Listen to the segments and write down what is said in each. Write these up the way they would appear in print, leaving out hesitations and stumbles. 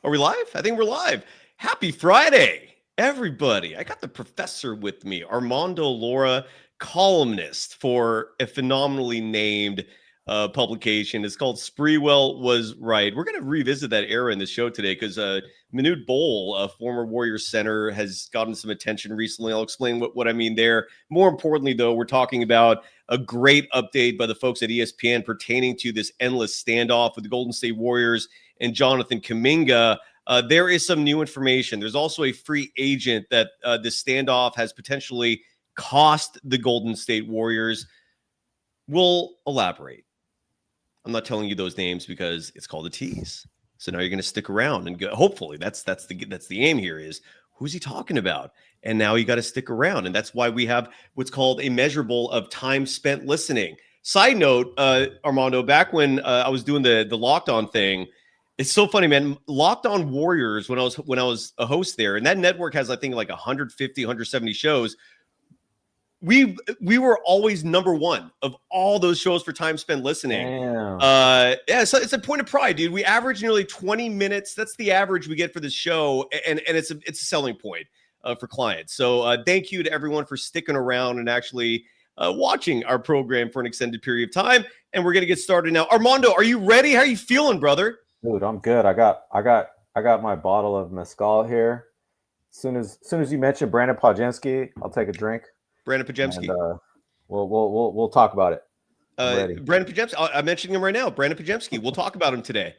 Are we live? I think we're live. Happy Friday, everybody. I got the professor with me, Armando Lara, columnist for a phenomenally named publication. It's called Sprewell Was Right. We're going to revisit that era in the show today because Manute Bol, a former Warriors center, has gotten some attention recently. I'll explain what I mean there. More importantly, though, we're talking about a great update by the folks at ESPN pertaining to this endless standoff with the Golden State Warriors and Jonathan Kuminga. There is some new information. There's also a free agent that this standoff has potentially cost the Golden State Warriors. We'll elaborate. I'm not telling you those names because it's called a tease. So now you're going to stick around and go. Hopefully, that's the aim here is who's he talking about? And now you got to stick around. And that's why we have what's called a measurable of time spent listening. Side note, Armando, back when I was doing the Locked On thing, it's so funny, man. Locked On Warriors, when I was a host there, and that network has, I think, like 150, 170 shows. We were always number one of all those shows for time spent listening. Yeah, so it's a point of pride, dude. We average nearly 20 minutes. That's the average we get for this show, and it's a selling point for clients. So thank you to everyone for sticking around and actually watching our program for an extended period of time. And we're gonna get started now. Armando, are you ready? How are you feeling, brother? Dude, I'm good. I got my bottle of mezcal here. As soon as you mention Brandon Podjemski, I'll take a drink. Brandon Podjemski. And, we'll talk about it. Brandon Podjemski. I'm mentioning him right now. Brandon Podjemski. We'll talk about him today.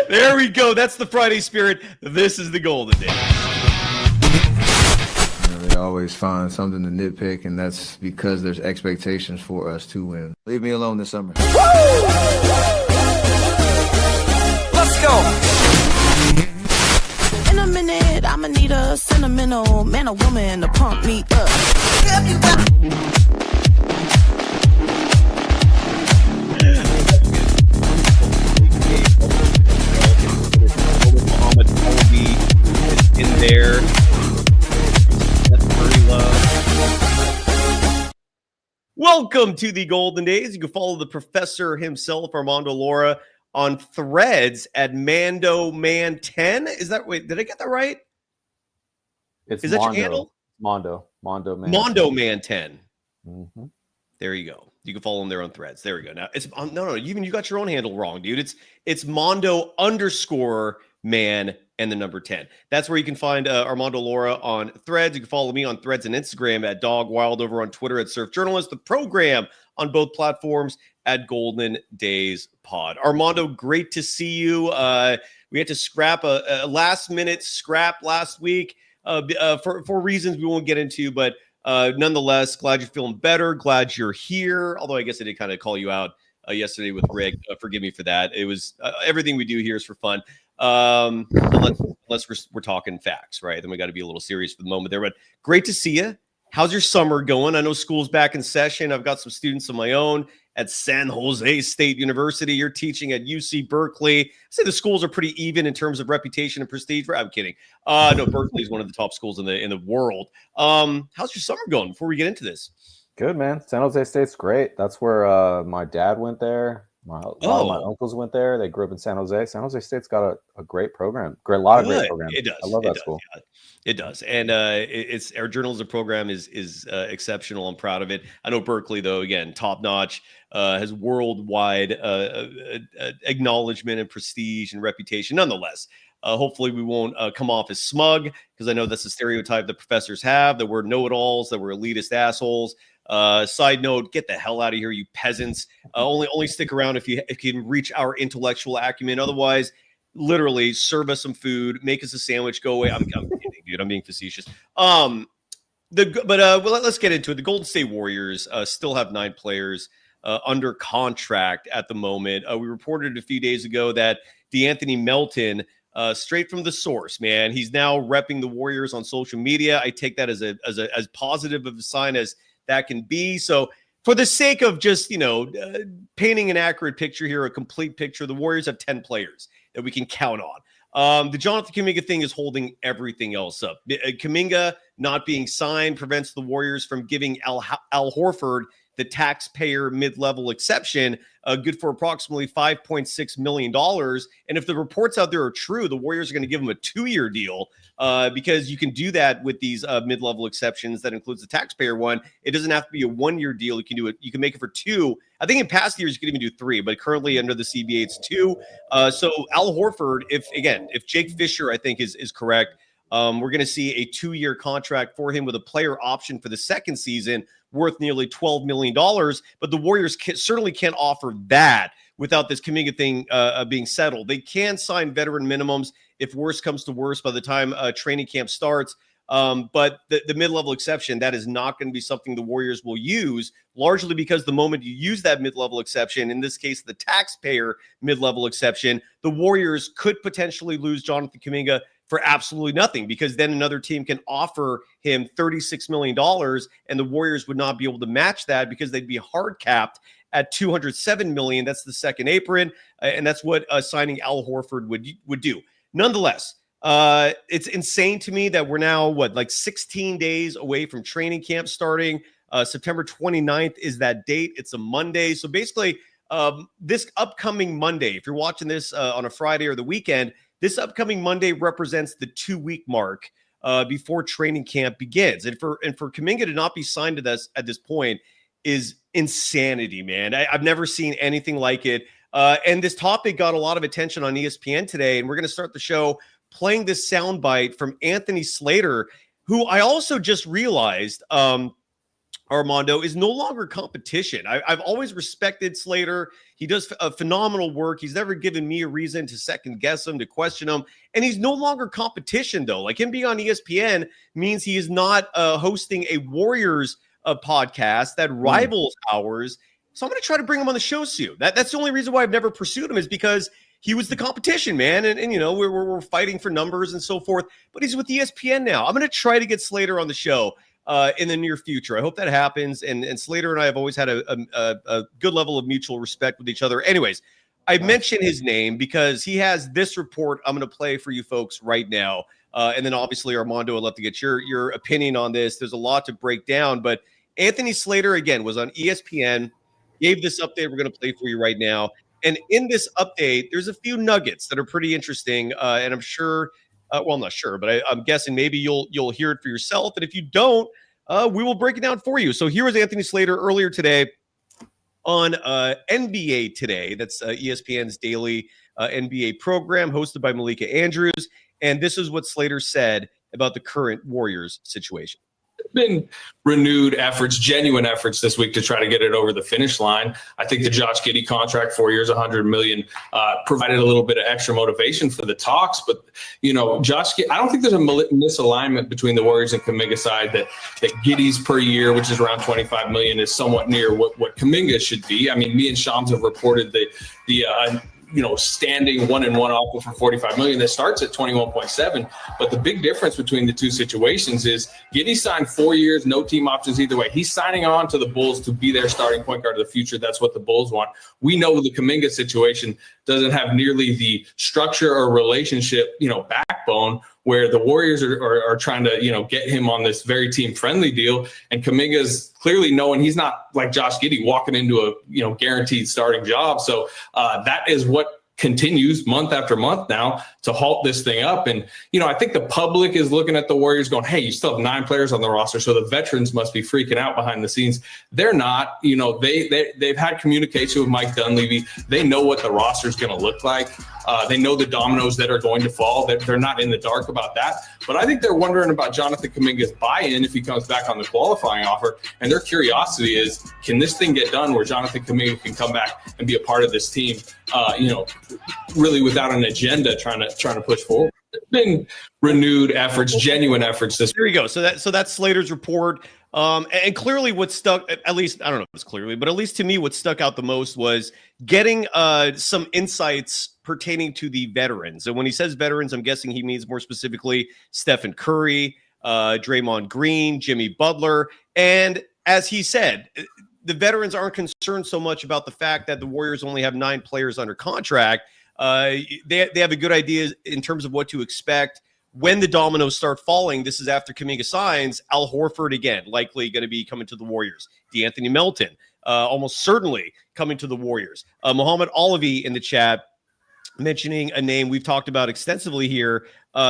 There we go. That's the Friday spirit. This is the Golden Day. They always find something to nitpick, and that's because there's expectations for us to win. Leave me alone this summer. Let's go. In a minute, I'ma need a sentimental man or woman to pump me up. In there. Welcome to the Golden Days. You can follow the professor himself, Armando Lara, on Threads at MandoMan10. Is that wait? Did I get that right? Is that your handle? Mondo Man. MandoMan10. Mm-hmm. There you go. You can follow him there on Threads. There we go. Now it's no. Even you got your own handle wrong, dude. It's Mondo_man and the number 10. That's where you can find Armando Lara on Threads. You can follow me on Threads and Instagram at Dog Wild, over on Twitter at Surf Journalist. The program on both platforms at Golden Days Pod. Armando, great to see you. We had to scrap a last-minute scrap last week for reasons we won't get into, but nonetheless, glad you're feeling better. Glad you're here. Although I guess I did kind of call you out yesterday with Rick. Forgive me for that. It was everything we do here is for fun. Unless we're talking facts, right? Then we got to be a little serious for the moment there. But great to see you. How's your summer going? I know school's back in session. I've got some students of my own at San Jose State University. You're teaching at UC Berkeley. I say the schools are pretty even in terms of reputation and prestige. I'm kidding. No, Berkeley is one of the top schools in the world. How's your summer going before we get into this? Good, man. San Jose State's great. That's where my dad went there. A lot of my uncles went there. They grew up in San Jose. San Jose State's got a great program. Great programs. It does. I love that school. Yeah. It does. And it's our journalism program is exceptional. I'm proud of it. I know Berkeley, though, again, top notch, has worldwide acknowledgement and prestige and reputation. Nonetheless, hopefully we won't come off as smug, because I know that's the stereotype that professors have, that we're know-it-alls, that we're elitist assholes. Side note, get the hell out of here, you peasants. Only stick around if you can reach our intellectual acumen. Otherwise, literally serve us some food, make us a sandwich, go away. I'm kidding, dude. I'm being facetious. Well, let's get into it. The Golden State Warriors still have 9 players under contract at the moment. We reported a few days ago that DeAnthony Melton, straight from the source, man, he's now repping the Warriors on social media. I take that as positive of a sign as that can be. So for the sake of just, painting an accurate picture here, a complete picture, the Warriors have 10 players that we can count on. The Jonathan Kuminga thing is holding everything else up. Kuminga not being signed prevents the Warriors from giving Al Horford the taxpayer mid-level exception, good for approximately $5.6 million. And if the reports out there are true, the Warriors are going to give him a 2-year deal because you can do that with these mid-level exceptions. That includes the taxpayer one. It doesn't have to be a 1-year deal. You can do it. You can make it for 2. I think in past years you could even do 3, but currently under the CBA it's 2. So Al Horford, if Jake Fisher, I think is correct, we're going to see a 2-year contract for him with a player option for the second season worth nearly $12 million. But the Warriors certainly can't offer that without this Kuminga thing being settled. They can sign veteran minimums if worse comes to worse by the time training camp starts. But the mid-level exception, that is not going to be something the Warriors will use, largely because the moment you use that mid-level exception, in this case, the taxpayer mid-level exception, the Warriors could potentially lose Jonathan Kuminga for absolutely nothing, because then another team can offer him $36 million and the Warriors would not be able to match that because they'd be hard capped at $207 million. That's the second apron. And that's what signing Al Horford would do. Nonetheless, it's insane to me that we're now, 16 days away from training camp starting. September 29th is that date. It's a Monday. So basically, this upcoming Monday, if you're watching this on a Friday or the weekend, this upcoming Monday represents the 2-week mark before training camp begins. And for Kuminga to not be signed to this at this point is insanity, man. I've never seen anything like it. And this topic got a lot of attention on ESPN today. And we're going to start the show playing this soundbite from Anthony Slater, who I also just realized, Armando, is no longer competition. I've always respected Slater. He does a phenomenal work. He's never given me a reason to second guess him, to question him. And he's no longer competition, though. Like, him being on ESPN means he is not hosting a Warriors podcast that rivals ours. So I'm going to try to bring him on the show soon. That's the only reason why I've never pursued him, is because he was the competition, man. And you know, we're fighting for numbers and so forth. But he's with ESPN now. I'm going to try to get Slater on the show in the near future. I hope that happens. And Slater and I have always had a good level of mutual respect with each other. Anyways, I mentioned his name because he has this report I'm going to play for you folks right now. And then obviously, Armando, I'd love to get your opinion on this. There's a lot to break down, but Anthony Slater, again, was on ESPN, gave this update we're going to play for you right now. And in this update, there's a few nuggets that are pretty interesting. And I'm sure, well, I'm not sure, but I'm guessing maybe you'll hear it for yourself. And if you don't, we will break it down for you. So here was Anthony Slater earlier today on NBA Today. That's ESPN's daily NBA program hosted by Malika Andrews. And this is what Slater said about the current Warriors situation. Been renewed efforts, genuine efforts this week to try to get it over the finish line. I think the Josh Giddey contract, 4 years, $100 million, provided a little bit of extra motivation for the talks. But, you know, I don't think there's a misalignment between the Warriors and Kuminga side that Giddey's per year, which is around $25 million, is somewhat near what Kuminga should be. I mean, me and Shams have reported the standing 1-1 offer for $45 million that starts at 21.7. But the big difference between the two situations is Giddey signed 4 years, no team options either way. He's signing on to the Bulls to be their starting point guard of the future. That's what the Bulls want. We know the Kuminga situation doesn't have nearly the structure or relationship, backbone, where the Warriors are trying to, get him on this very team-friendly deal. And Kuminga's clearly knowing he's not like Josh Giddey walking into a, guaranteed starting job. So that is what continues month after month now to halt this thing up. And, I think the public is looking at the Warriors going, hey, you still have 9 players on the roster, so the veterans must be freaking out behind the scenes. They're not. They've had communication with Mike Dunleavy. They know what the roster is going to look like. They know the dominoes that are going to fall. They're not in the dark about that. But I think they're wondering about Jonathan Kuminga's buy-in if he comes back on the qualifying offer. And their curiosity is, can this thing get done where Jonathan Kuminga can come back and be a part of this team, really without an agenda trying to push forward? It's been renewed efforts, genuine efforts. There you go. So that's Slater's report. And clearly what stuck, at least, I don't know if it's clearly, but at least to me, what stuck out the most was getting some insights pertaining to the veterans. And when he says veterans, I'm guessing he means more specifically Stephen Curry, Draymond Green, Jimmy Butler. And as he said, the veterans aren't concerned so much about the fact that the Warriors only have 9 players under contract. They have a good idea in terms of what to expect when the dominoes start falling, this is after Kuminga signs. Al Horford again, likely going to be coming to the Warriors. DeAnthony Melton, almost certainly coming to the Warriors. Muhammad Olavi in the chat mentioning a name we've talked about extensively here,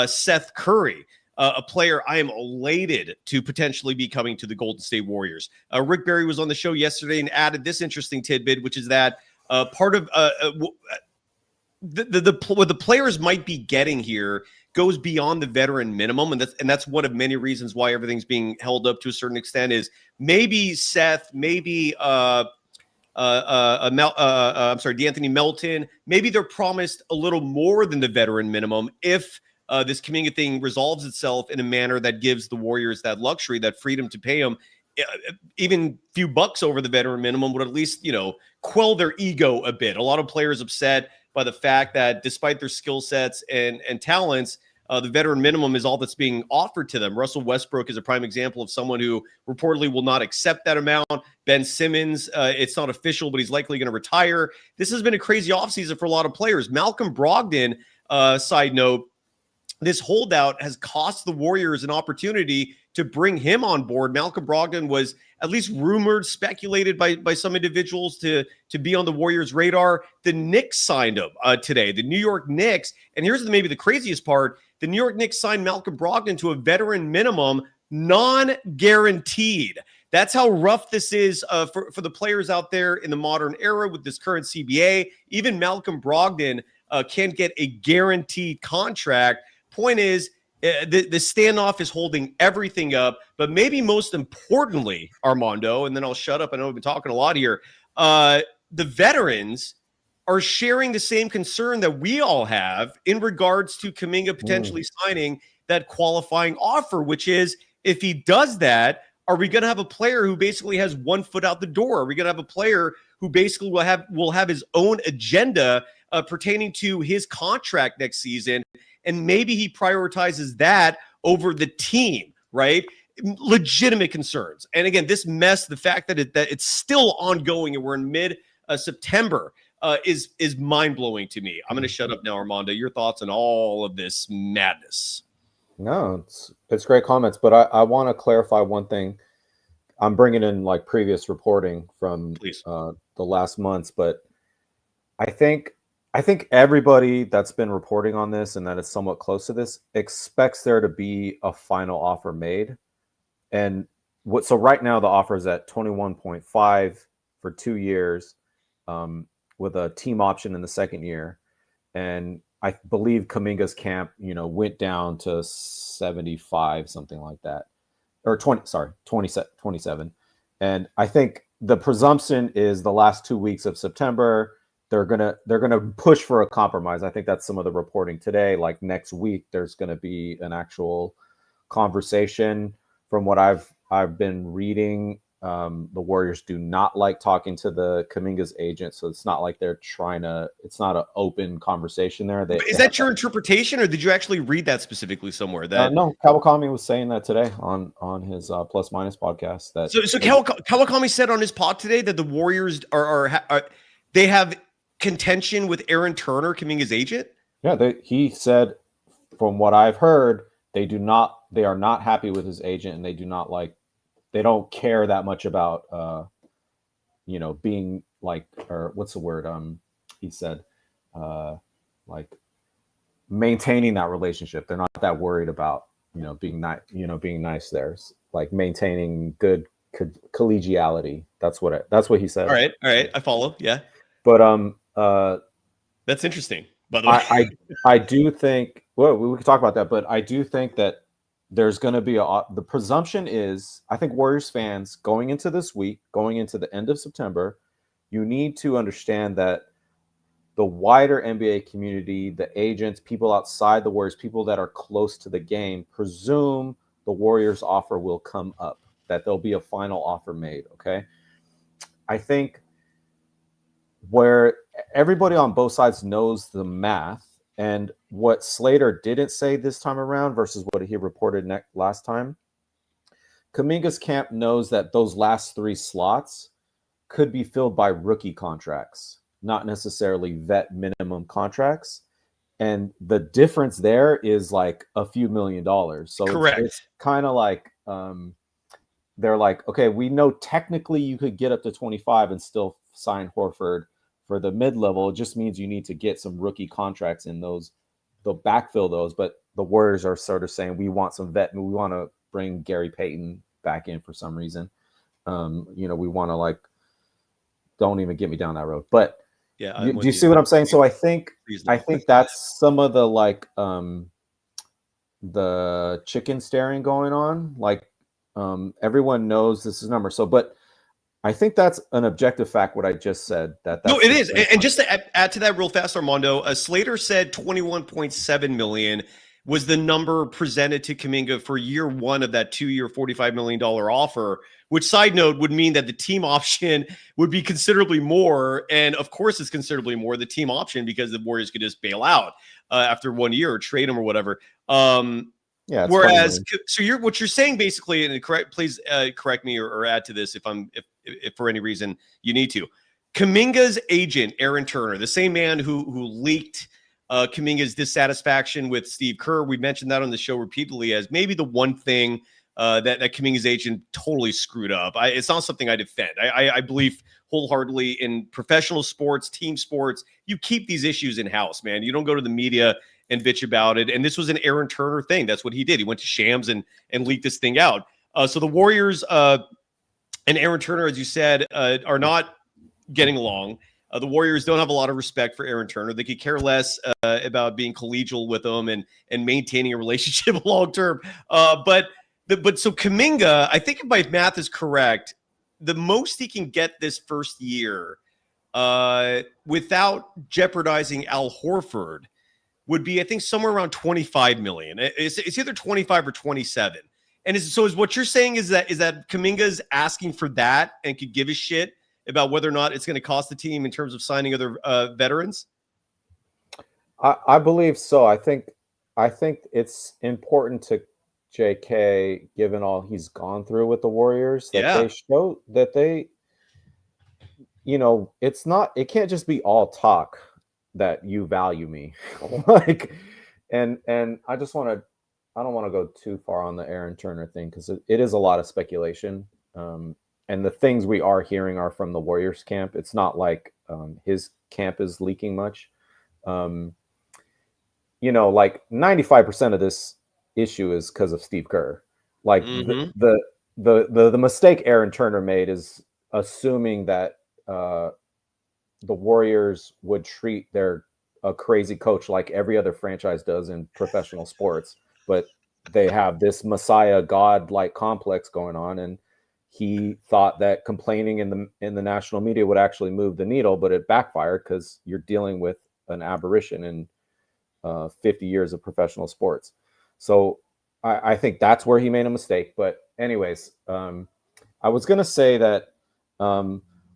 Seth Curry. A player I am elated to potentially be coming to the Golden State Warriors. Rick Barry was on the show yesterday and added this interesting tidbit, which is that part of what the players might be getting here goes beyond the veteran minimum, and that's one of many reasons why everything's being held up to a certain extent. Is maybe Seth, maybe DeAnthony Melton, maybe they're promised a little more than the veteran minimum if this Kuminga thing resolves itself in a manner that gives the Warriors that luxury, that freedom to pay them even a few bucks over the veteran minimum would at least, quell their ego a bit. A lot of players upset by the fact that despite their skill sets and talents, the veteran minimum is all that's being offered to them. Russell Westbrook is a prime example of someone who reportedly will not accept that amount. Ben Simmons, it's not official, but he's likely going to retire. This has been a crazy offseason for a lot of players. Malcolm Brogdon, side note, this holdout has cost the Warriors an opportunity to bring him on board. Malcolm Brogdon was at least rumored, speculated by some individuals to be on the Warriors' radar. The Knicks signed him today, the New York Knicks. And here's maybe the craziest part. The New York Knicks signed Malcolm Brogdon to a veteran minimum, non-guaranteed. That's how rough this is for the players out there in the modern era with this current CBA. Even Malcolm Brogdon can't get a guaranteed contract. Point is, the standoff is holding everything up, but maybe most importantly, Armando, and then I'll shut up. I know we've been talking a lot here. The veterans are sharing the same concern that we all have in regards to Kuminga potentially signing that qualifying offer, which is if he does that, are we going to have a player who basically has 1 foot out the door? Are we going to have a player who basically will have his own agenda pertaining to his contract next season? And maybe he prioritizes that over the team, right? Legitimate concerns. And again, this mess, the fact that it's still ongoing and we're in mid-September is mind-blowing to me. I'm going to shut up now, Armando. Your thoughts on all of this madness? No, it's great comments, but I want to clarify one thing. I'm bringing in like previous reporting from the last months, but I think everybody that's been reporting on this and that is somewhat close to this expects there to be a final offer made. And so right now the offer is at 21.5 for 2 years with a team option in the second year. And I believe Kuminga's camp, went down to 75, something like that, or 27. And I think the presumption is the last 2 weeks of September, they're gonna push for a compromise. I think that's some of the reporting today. Like next week, there's gonna be an actual conversation. From what I've been reading, the Warriors do not like talking to the Kuminga's agent, so it's not like they're trying to. It's not an open conversation there. Is that your interpretation, or did you actually read that specifically somewhere? That no, Kawakami was saying that today on his Plus Minus podcast. That so Kawakami said on his pod today that the Warriors are they have contention with Aaron Turner, Kuminga's agent. Yeah, he said, from what I've heard, they are not happy with his agent, and they don't care that much about being like, or what's the word he said, like maintaining that relationship. They're not that worried about being nice there, like maintaining good collegiality. That's what he said. All right, I follow. Yeah, but that's interesting. By the way, I do think, well, we can talk about that, but I do think that there's going to be the presumption is, I think Warriors fans going into this week, going into the end of September, you need to understand that the wider NBA community, the agents, people outside the Warriors, people that are close to the game, presume the Warriors offer will come up, that there'll be a final offer made. Okay. I think where everybody on both sides knows the math, and what Slater didn't say this time around versus what he reported last time, Kuminga's camp knows that those last 3 slots could be filled by rookie contracts, not necessarily vet minimum contracts. and the difference there is like a few $1 million. So Correct. It's kind of like they're like, okay, we know technically you could get up to 25 and still sign Horford for the mid-level. It just means you need to get some rookie contracts in those. They'll backfill those, but the Warriors are sort of saying we want some vet. We want to bring Gary Payton back in for some reason. We want to like, don't even get me down that road. But yeah, do you see what I'm saying? So I think that's some of the like the chicken staring going on. Like everyone knows this is a number. So, but I think that's an objective fact. What I just said. That's no, it is. And just to add to that real fast, Armando, Slater said 21.7 million was the number presented to Kuminga for year one of that 2-year, $45 million offer, which, side note, would mean that the team option would be considerably more. And of course, it's considerably more the team option because the Warriors could just bail out after 1 year or trade him or whatever. Yeah. Whereas, so what you're saying basically, and please correct me or add to this if for any reason you need to. Kuminga's agent, Aaron Turner, the same man who leaked Kuminga's dissatisfaction with Steve Kerr. We mentioned that on the show repeatedly as maybe the one thing that Kuminga's agent totally screwed up. It's not something I defend. I believe wholeheartedly in professional sports, team sports. You keep these issues in-house, man. You don't go to the media and bitch about it. And this was an Aaron Turner thing. That's what he did. He went to Shams and leaked this thing out. So the Warriors and Aaron Turner, as you said, are not getting along. The Warriors don't have a lot of respect for Aaron Turner. They could care less about being collegial with him and maintaining a relationship long term. But so Kuminga, I think if my math is correct, the most he can get this first year without jeopardizing Al Horford would be, I think, somewhere around 25 million. It's either 25 or 27. And is what you're saying is that Kuminga's asking for that and could give a shit about whether or not it's going to cost the team in terms of signing other veterans? I believe so. I think it's important to JK, given all he's gone through with the Warriors, that they show that they, it can't just be all talk that you value me. Like, and I don't want to go too far on the Aaron Turner thing because it is a lot of speculation. And the things we are hearing are from the Warriors camp. It's not like his camp is leaking much. Like 95% of this issue is because of Steve Kerr. Like the mistake Aaron Turner made is assuming that the Warriors would treat a crazy coach like every other franchise does in professional sports, but they have this Messiah God-like complex going on, and he thought that complaining in the national media would actually move the needle, but it backfired because you're dealing with an aberration in 50 years of professional sports. So I think that's where he made a mistake. But anyways, I was going to say that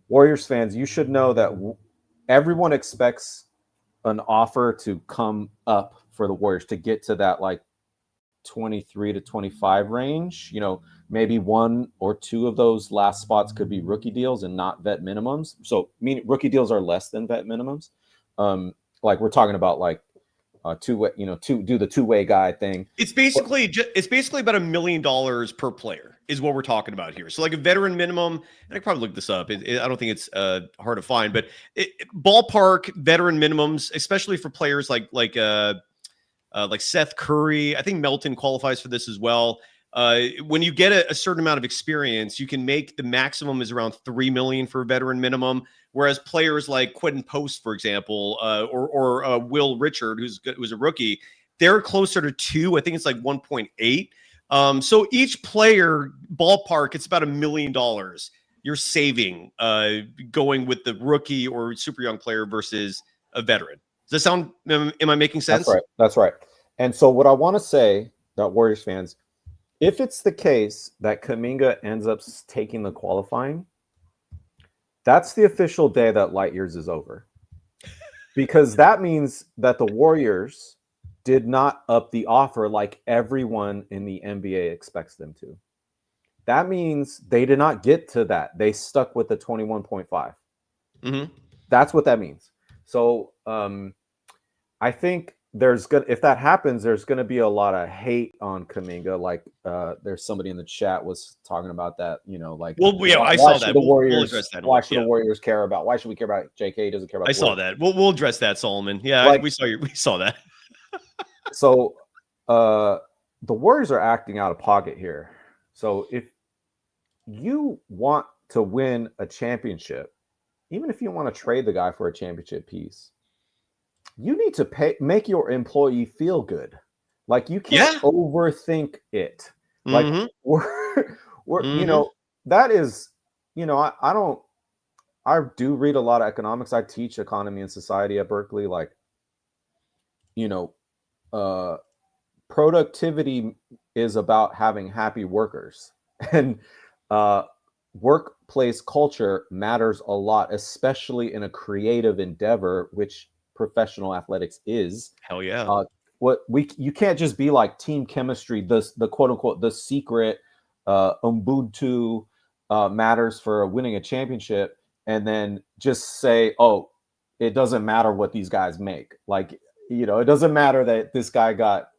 Warriors fans, you should know that everyone expects an offer to come up for the Warriors to get to that like 23 to 25 range. Maybe one or two of those last spots could be rookie deals and not vet minimums. So meaning rookie deals are less than vet minimums. Like we're talking about like two-way, do the two-way guy thing. It's basically about $1 million per player is what we're talking about here. So like a veteran minimum, and I could probably look this up. I don't think it's hard to find, but ballpark veteran minimums, especially for players like Seth Curry. I think Melton qualifies for this as well. When you get a certain amount of experience, you can make the maximum is around $3 million for a veteran minimum. Whereas players like Quentin Post, for example, or Will Richard, who's a rookie, they're closer to 2. I think it's like 1.8. So each player ballpark, it's about $1 million you're saving going with the rookie or super young player versus a veteran. Does that sound? Am I making sense? That's right. And so what I want to say, that Warriors fans, if it's the case that Kuminga ends up taking the qualifying, that's the official day that light years is over. Because that means that the Warriors did not up the offer like everyone in the NBA expects them to. That means they did not get to that. They stuck with the 21.5. Mm-hmm. That's what that means. So I think if that happens, there's gonna be a lot of hate on Kuminga. Like there's somebody in the chat was talking about that, like I saw that. We'll address that. Why should the Warriors care about why should we care about JK? He doesn't care about I saw that. We'll address that, Solomon. Yeah, we saw that. So the Warriors are acting out of pocket here. So if you want to win a championship, even if you want to trade the guy for a championship piece, you need to make your employee feel good. Like you can't overthink it. Like we're that is, I do read a lot of economics. I teach economy and society at Berkeley. Like, productivity is about having happy workers, and workplace culture matters a lot, especially in a creative endeavor, which professional athletics is. Hell yeah. You can't just be like team chemistry, the quote unquote the secret Ubuntu matters for winning a championship, and then just say, oh, it doesn't matter what these guys make. Like, it doesn't matter that this guy got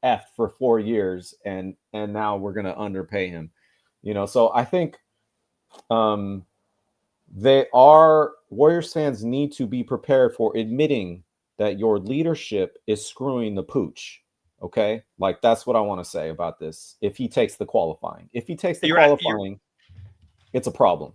F for 4 years and now we're gonna underpay him. So I think Warriors fans need to be prepared for admitting that your leadership is screwing the pooch. Okay, like that's what I want to say about this. If he takes the qualifying, it's a problem.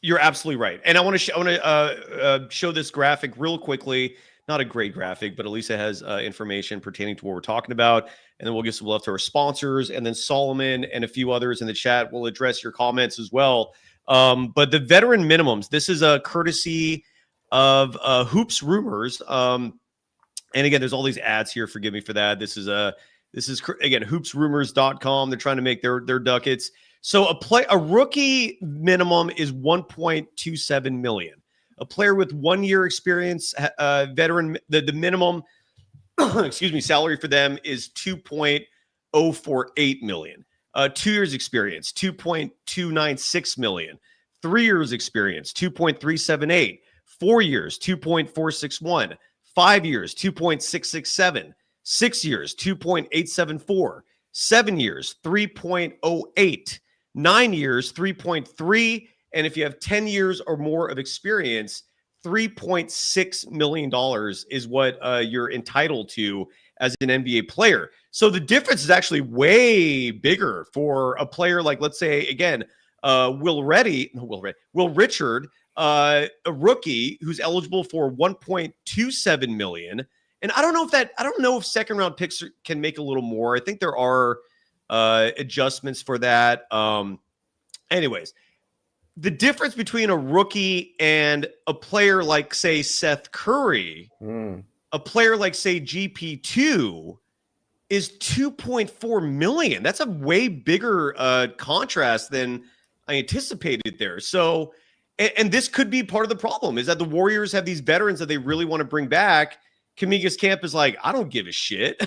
You're absolutely right, and I want to show this graphic real quickly. Not a great graphic, but at least it has information pertaining to what we're talking about. And then we'll give some love to our sponsors, and then Solomon and a few others in the chat will address your comments as well. But the veteran minimums, this is a courtesy of Hoops Rumors. And again, there's all these ads here. Forgive me for that. This is again, hoopsrumors.com. They're trying to make their ducats. So a rookie minimum is 1.27 million. A player with 1 year experience, veteran, the minimum, salary for them is 2.048 million. 2 years experience, 2.296 million. 3 years experience, 2.378. 4 years, 2.461. 5 years, 2.667. 6 years, 2.874. 7 years, 3.08. 9 years, 3.3. And if you have 10 years or more of experience, $3.6 million is what you're entitled to as an NBA player. So the difference is actually way bigger for a player like, let's say, again, Will Richard, a rookie who's eligible for 1.27 million. And I don't know if second round picks can make a little more. I think there are adjustments for that. Anyways, the difference between a rookie and a player like, say, Seth Curry, a player like, say, GP2 is 2.4 million. That's a way bigger contrast than I anticipated there. So, and this could be part of the problem, is that the Warriors have these veterans that they really want to bring back. Kuminga's camp is like, I don't give a shit.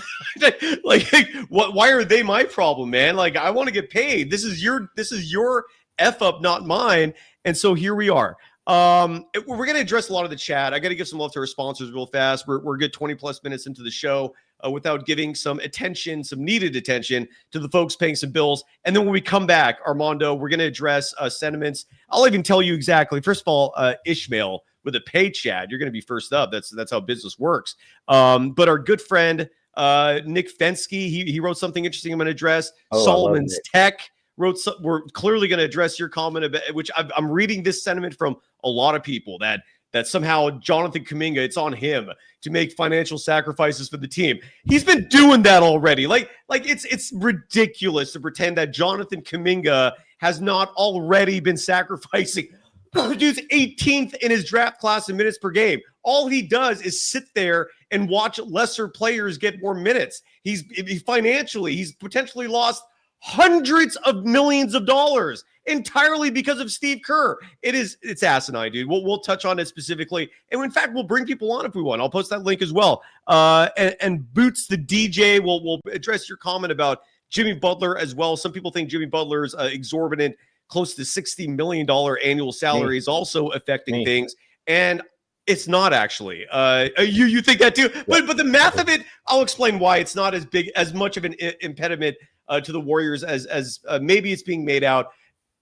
Why are they my problem, man? Like, I want to get paid. This is your F up, not mine. And so here we are. We're going to address a lot of the chat. I got to give some love to our sponsors real fast. We're a good 20 plus minutes into the show without giving some needed attention to the folks paying some bills. And then when we come back, Armando, we're going to address sentiments. I'll even tell you exactly. First of all, Ishmael with a pay chat, you're going to be first up. That's how business works. But our good friend, Nick Fensky, he wrote something interesting I'm going to address. Solomon's Tech we're clearly going to address your comment about, which I'm reading this sentiment from a lot of people that somehow Jonathan Kuminga, it's on him to make financial sacrifices for the team. He's been doing that already. Like it's ridiculous to pretend that Jonathan Kuminga has not already been sacrificing. The dude's 18th in his draft class in minutes per game. All he does is sit there and watch lesser players get more minutes. He's potentially lost hundreds of millions of dollars entirely because of Steve Kerr. It's asinine, dude. We'll touch on it specifically. And in fact, we'll bring people on if we want. I'll post that link as well. And Boots the DJ will address your comment about Jimmy Butler as well. Some people think Jimmy Butler's exorbitant, close to $60 million annual salary is also affecting things. And It's not actually. You think that too, but the math of it, I'll explain why it's not as much of an impediment to the Warriors as maybe it's being made out.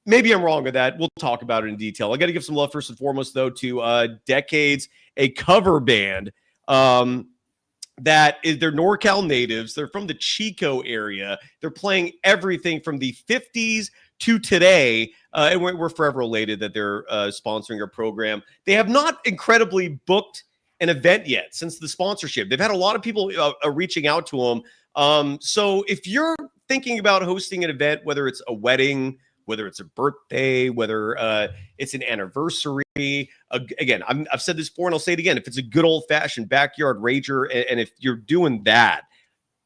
Maybe I'm wrong with that. We'll talk about it in detail. I got to give some love first and foremost, though, to Decades, a cover band that is, they're NorCal natives. They're from the Chico area. They're playing everything from the 50s to today, and we're forever elated that they're sponsoring our program. They have not incredibly booked an event yet since the sponsorship. They've had a lot of people reaching out to them. So if you're thinking about hosting an event, whether it's a wedding, whether it's a birthday, whether it's an anniversary, again, I've said this before and I'll say it again. If it's a good old-fashioned backyard rager, and if you're doing that,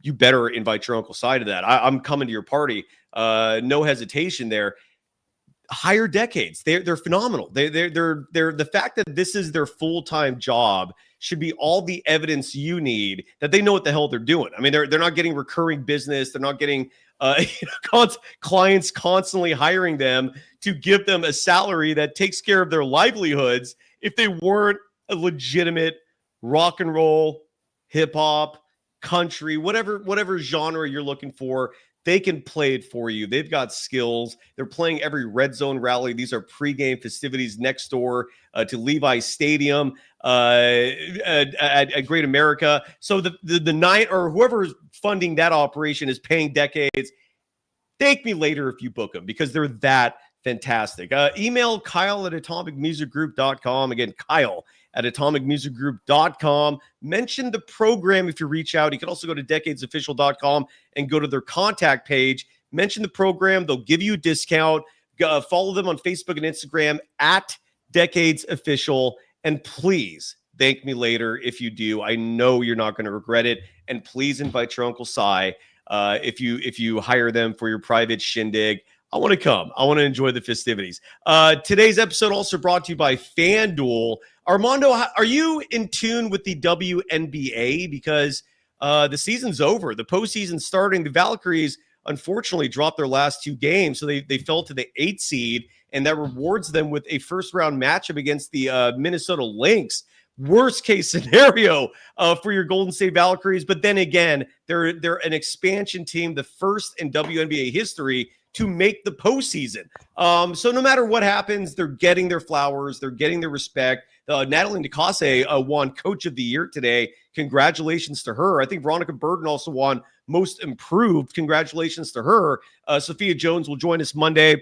you better invite your Uncle Si to that. I'm coming to your party. No hesitation there. Hire Decades. They're phenomenal. They're the fact that this is their full-time job should be all the evidence you need that they know what the hell they're doing. I mean, they're not getting recurring business. They're not getting clients constantly hiring them to give them a salary that takes care of their livelihoods if they weren't a legitimate rock and roll, hip hop, country, whatever genre you're looking for. They can play it for you. They've got skills. They're playing every red zone rally. These are pregame festivities next door to Levi's Stadium at Great America. So the night, or whoever's funding that operation is paying Decades. Thank me later if you book them, because they're that fantastic. Email Kyle@atomicmusicgroup.com. Again, Kyle@atomicmusicgroup.com. Mention the program if you reach out. You can also go to decadesofficial.com and go to their contact page. Mention the program. They'll give you a discount. Follow them on Facebook and Instagram @decadesofficial. And please thank me later if you do. I know you're not going to regret it. And please invite your Uncle Si if you hire them for your private shindig. I want to come. I want to enjoy the festivities. Today's episode also brought to you by FanDuel. Armando, are you in tune with the WNBA? Because the season's over. The postseason's starting. The Valkyries, unfortunately, dropped their last two games, so they fell to the 8th seed, and that rewards them with a first-round matchup against the Minnesota Lynx. Worst case scenario for your Golden State Valkyries. But then again, they're an expansion team, the first in WNBA history to make the postseason. So no matter what happens, they're getting their flowers. They're getting their respect. Natalie Nicase won Coach of the Year today. Congratulations to her. I think Veronica Burton also won Most Improved. Congratulations to her. Sophia Jones will join us Monday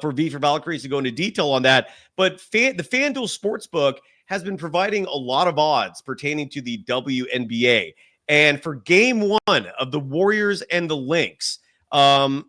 for V for Valkyries to go into detail on that. But the FanDuel Sportsbook has been providing a lot of odds pertaining to the WNBA. And for game one of the Warriors and the Lynx,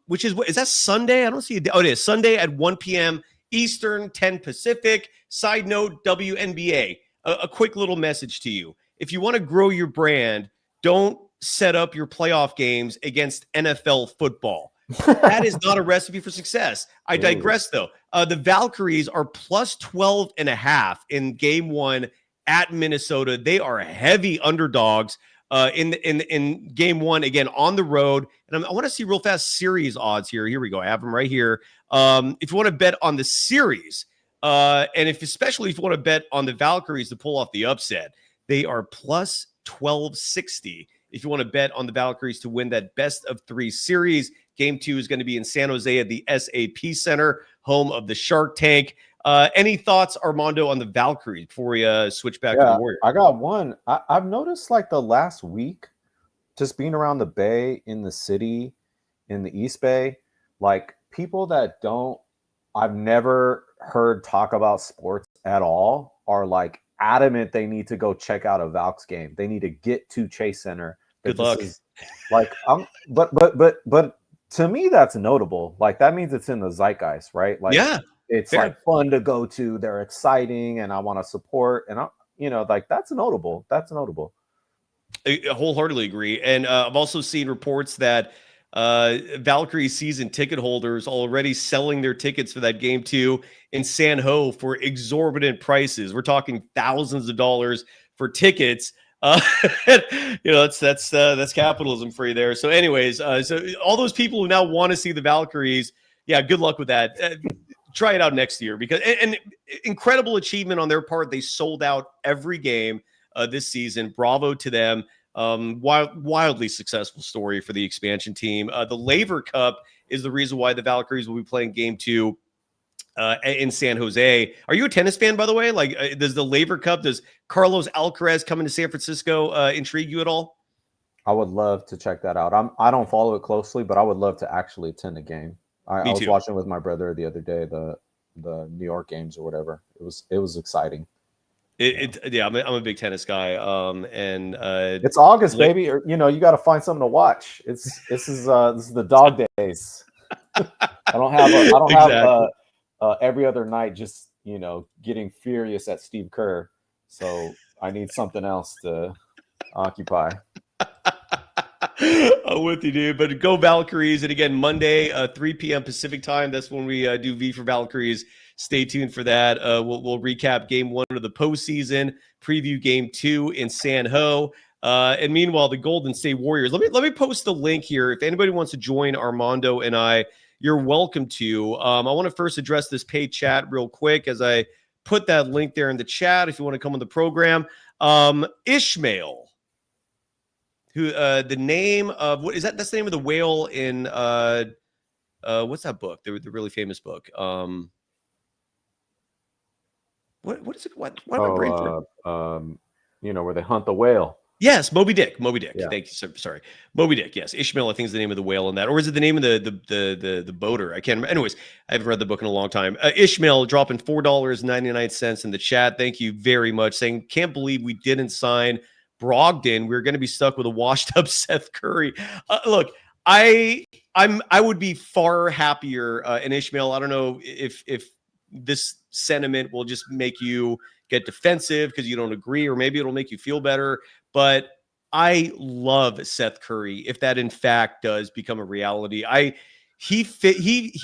which is that Sunday? I don't see it. Oh, it is Sunday at 1 p.m. Eastern, 10 Pacific. Side note, WNBA, a quick little message to you. If you want to grow your brand, don't set up your playoff games against NFL football. That is not a recipe for success. I digress, though. The Valkyries are plus 12.5 in game one at Minnesota. They are heavy underdogs in game one, again, on the road. And I want to see real fast series odds here. Here we go. I have them right here. If you want to bet on the series, and especially if you want to bet on the Valkyries to pull off the upset, they are plus 1260. If you want to bet on the Valkyries to win that best of three series, game two is going to be in San Jose at the SAP Center, home of the Shark Tank. Any thoughts, Armando, on the Valkyries before we switch back to the Warriors? I got one. I've noticed like the last week, just being around the Bay, in the city, in the East Bay, like people that I've never heard talk about sports at all are like adamant they need to go check out a Valks game. They need to get to Chase Center. Good luck. Like, but to me, that's notable. Like that means it's in the zeitgeist, right? Like, yeah, it's fair. Like fun to go to. They're exciting, and I want to support. And like that's notable. That's notable. I wholeheartedly agree. And I've also seen reports that Valkyrie season ticket holders already selling their tickets for that game two in San Ho for exorbitant prices. We're talking thousands of dollars for tickets. That's capitalism for you there. So anyways, so all those people who now want to see the Valkyries, yeah, good luck with that. try it out next year because and incredible achievement on their part. They sold out every game this season. Bravo to them. Wildly successful story for the expansion team. The Laver Cup is the reason why the Valkyries will be playing game 2 in San Jose. Are you a tennis fan, by the way? Like, does the Laver Cup, does Carlos Alcaraz coming to San Francisco intrigue you at all? I would love to check that out. I don't follow it closely, but I would love to actually attend a game. I was watching with my brother the other day, the New York games or whatever. It was exciting. I'm a big tennis guy. And it's August, baby. You got to find something to watch. This is the dog days. I don't have every other night just getting furious at Steve Kerr. So I need something else to occupy. I'm with you, dude. But go Valkyries. And again, Monday, 3 p.m. Pacific time. That's when we do V for Valkyries. Stay tuned for that. We'll recap game 1 of the postseason, preview game 2 in San Ho. And meanwhile, the Golden State Warriors. Let me post the link here. If anybody wants to join Armando and I, you're welcome to. I want to first address this paid chat real quick as I put that link there in the chat if you want to come on the program. Ishmael. Who the name of what is that? That's the name of the whale in what's that book? The really famous book. What is it? Why am I brain where they hunt the whale. Yes, Moby Dick. Yeah. Thank you. Sorry, Moby Dick. Yes, Ishmael. I think is the name of the whale in that, or is it the name of the boater? I can't remember. Anyways, I haven't read the book in a long time. Ishmael dropping $4.99 in the chat. Thank you very much. Saying can't believe we didn't sign Brogdon. We're going to be stuck with a washed up Seth Curry. Look, I would be far happier in Ishmael. I don't know if this sentiment will just make you get defensive because you don't agree, or maybe it'll make you feel better. But I love Seth Curry if that in fact does become a reality.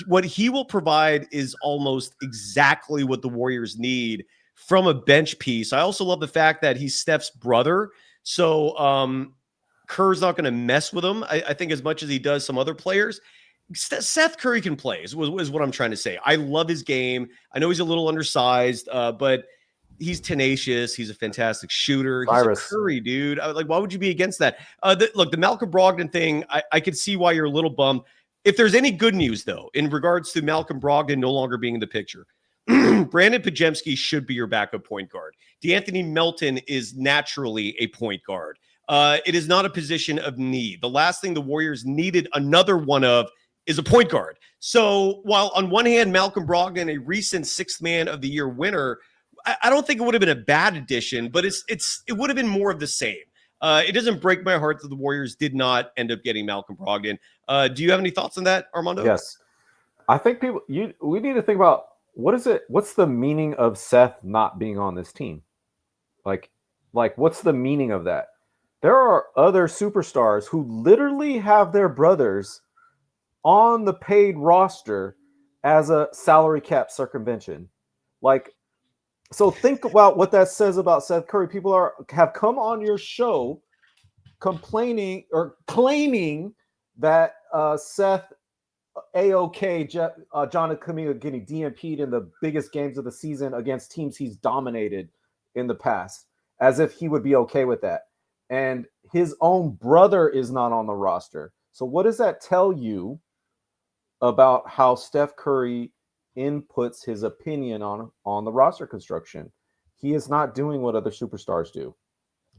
What he will provide is almost exactly what the Warriors need from a bench piece. I also love the fact that he's Steph's brother. So Kerr's not going to mess with him. I think as much as he does some other players, Seth Curry can play is what I'm trying to say. I love his game. I know he's a little undersized, but he's tenacious. He's a fantastic shooter. Cyrus. He's a Curry, dude. Why would you be against that? Look, the Malcolm Brogdon thing, I could see why you're a little bummed. If there's any good news, though, in regards to Malcolm Brogdon no longer being in the picture, Brandon Pajemski should be your backup point guard. DeAnthony Melton is naturally a point guard. It is not a position of need. The last thing the Warriors needed another one of is a point guard. So while on one hand, Malcolm Brogdon, a recent 6th Man of the Year winner, I don't think it would have been a bad addition, but it would have been more of the same. It doesn't break my heart that the Warriors did not end up getting Malcolm Brogdon. Do you have any thoughts on that, Armando? Yes. I think we need to think about what's the meaning of Seth not being on this team? Like what's the meaning of that? There are other superstars who literally have their brothers on the paid roster as a salary cap circumvention. So think about what that says about Seth Curry. People have come on your show complaining or claiming that Seth Jonathan Kuminga getting DMP'd in the biggest games of the season against teams he's dominated in the past, as if he would be okay with that. And his own brother is not on the roster. So what does that tell you about how Steph Curry inputs his opinion on the roster construction? He is not doing what other superstars do.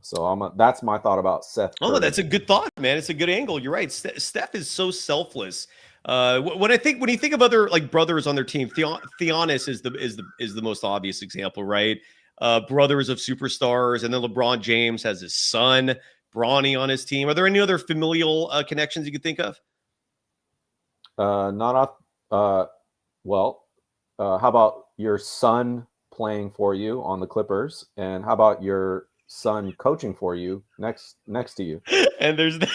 So that's my thought about Seth Curry. Oh, that's a good thought, man. It's a good angle. You're right. Steph is so selfless. When you think of other brothers on their team, Giannis is the most obvious example, right? Brothers of superstars, and then LeBron James has his son Bronny on his team. Are there any other familial connections you could think of? How about your son playing for you on the Clippers, and how about your son coaching for you next to you? And there's that.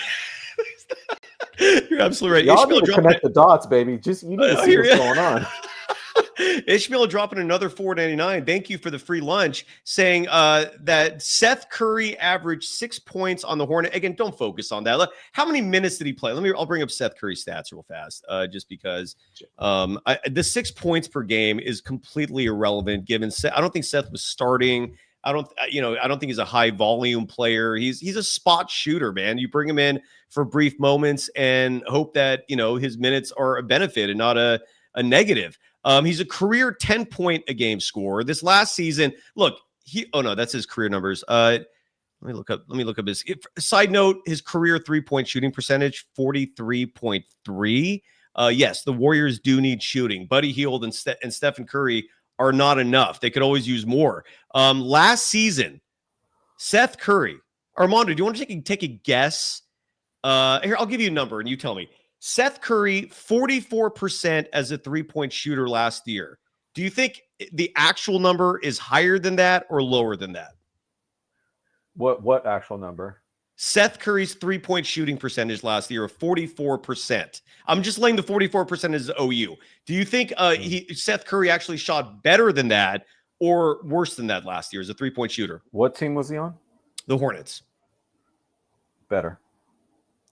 You're absolutely right. Y'all need to connect the dots, baby. You need to see what's going on. Ishmael dropping another $4.99. Thank you for the free lunch. Saying that Seth Curry averaged 6 points on the Hornet. Again, don't focus on that. Look, how many minutes did he play? I'll bring up Seth Curry's stats real fast, just because the 6 points per game is completely irrelevant. Given I don't think Seth was starting. I don't think he's a high volume player. He's a spot shooter, man. You bring him in for brief moments and hope that his minutes are a benefit and not a negative. He's a career 10-point a game scorer. This last season, look, that's his career numbers. Let me look up his side note. His career 3-point shooting percentage, 43.3. Yes, the Warriors do need shooting. Buddy Hield and Stephen Curry are not enough. They could always use more. Last season, Seth Curry, Armando, do you want to take a guess? Here, I'll give you a number and you tell me. Seth Curry, 44% as a 3-point shooter last year. Do you think the actual number is higher than that or lower than that? What actual number? Seth Curry's 3-point shooting percentage last year of 44%. I'm just laying the 44% as OU. Do you think Seth Curry actually shot better than that or worse than that last year as a 3-point shooter? What team was he on? The Hornets. Better.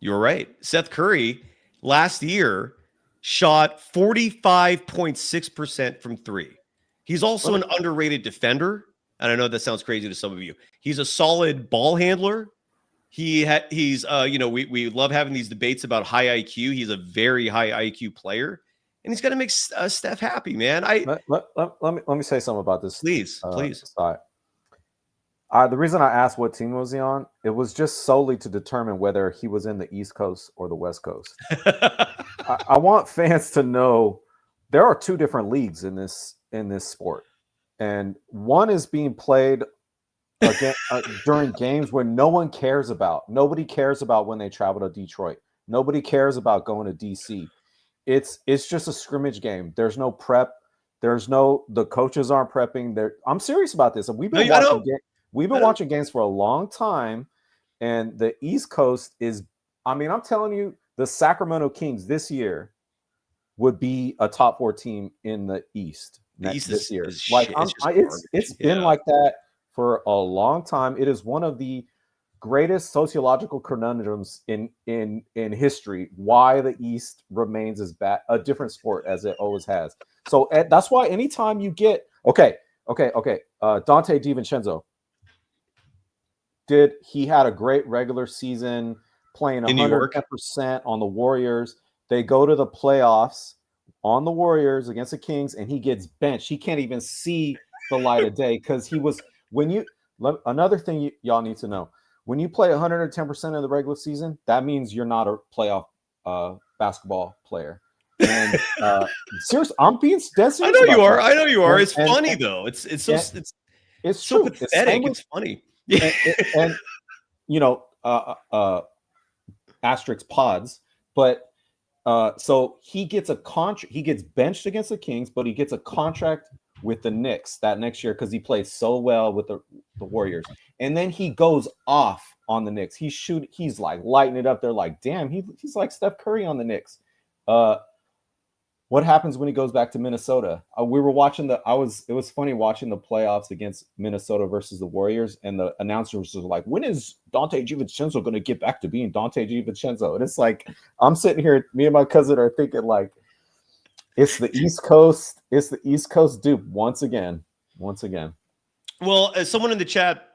You're right. Seth Curry last year shot 45.6% from three. He's also an underrated defender. And I know that sounds crazy to some of you. He's a solid ball handler. We love having these debates about high IQ. He's a very high IQ player, and he's going to make Steph happy, man. Let me say something about this, please. The reason I asked what team was he on, it was just solely to determine whether he was in the East Coast or the West Coast. I want fans to know there are two different leagues in this sport, and one is being played again during games where no one cares about. Nobody cares about when they travel to Detroit. Nobody cares about going to DC. It's just a scrimmage game. There's no prep. The coaches aren't prepping. I'm serious about this. And we've been watching games for a long time. And the East Coast is, I'm telling you, the Sacramento Kings this year would be a top 4 team in the East this year. It's been like that for a long time. It is one of the greatest sociological conundrums in history, why the East remains as bad, a different sport as it always has. So that's why anytime you get Dante DiVincenzo he had a great regular season playing 110% on the Warriors. They go to the playoffs on the Warriors against the Kings, and he gets benched. He can't even see the light of day because he was. Another thing y'all need to know: when you play 110% of the regular season, that means you're not a playoff basketball player. And seriously, I'm being dead serious. I know you are. It's funny though. It's so true. Pathetic. It's funny. and asterisk pods, but so he gets a contract. He gets benched against the Kings, but he gets a contract with the Knicks that next year because he played so well with the Warriors. And then he goes off on the Knicks. He's like lighting it up. They're like, damn, he's like Steph Curry on the Knicks. What happens when he goes back to Minnesota? We were watching it was funny watching the playoffs against Minnesota versus the Warriors, and the announcers were like, when is Dante DiVincenzo going to get back to being Dante DiVincenzo? And it's like, I'm sitting here, me and my cousin are thinking like, it's the East Coast. It's the East Coast dupe once again. Well, as someone in the chat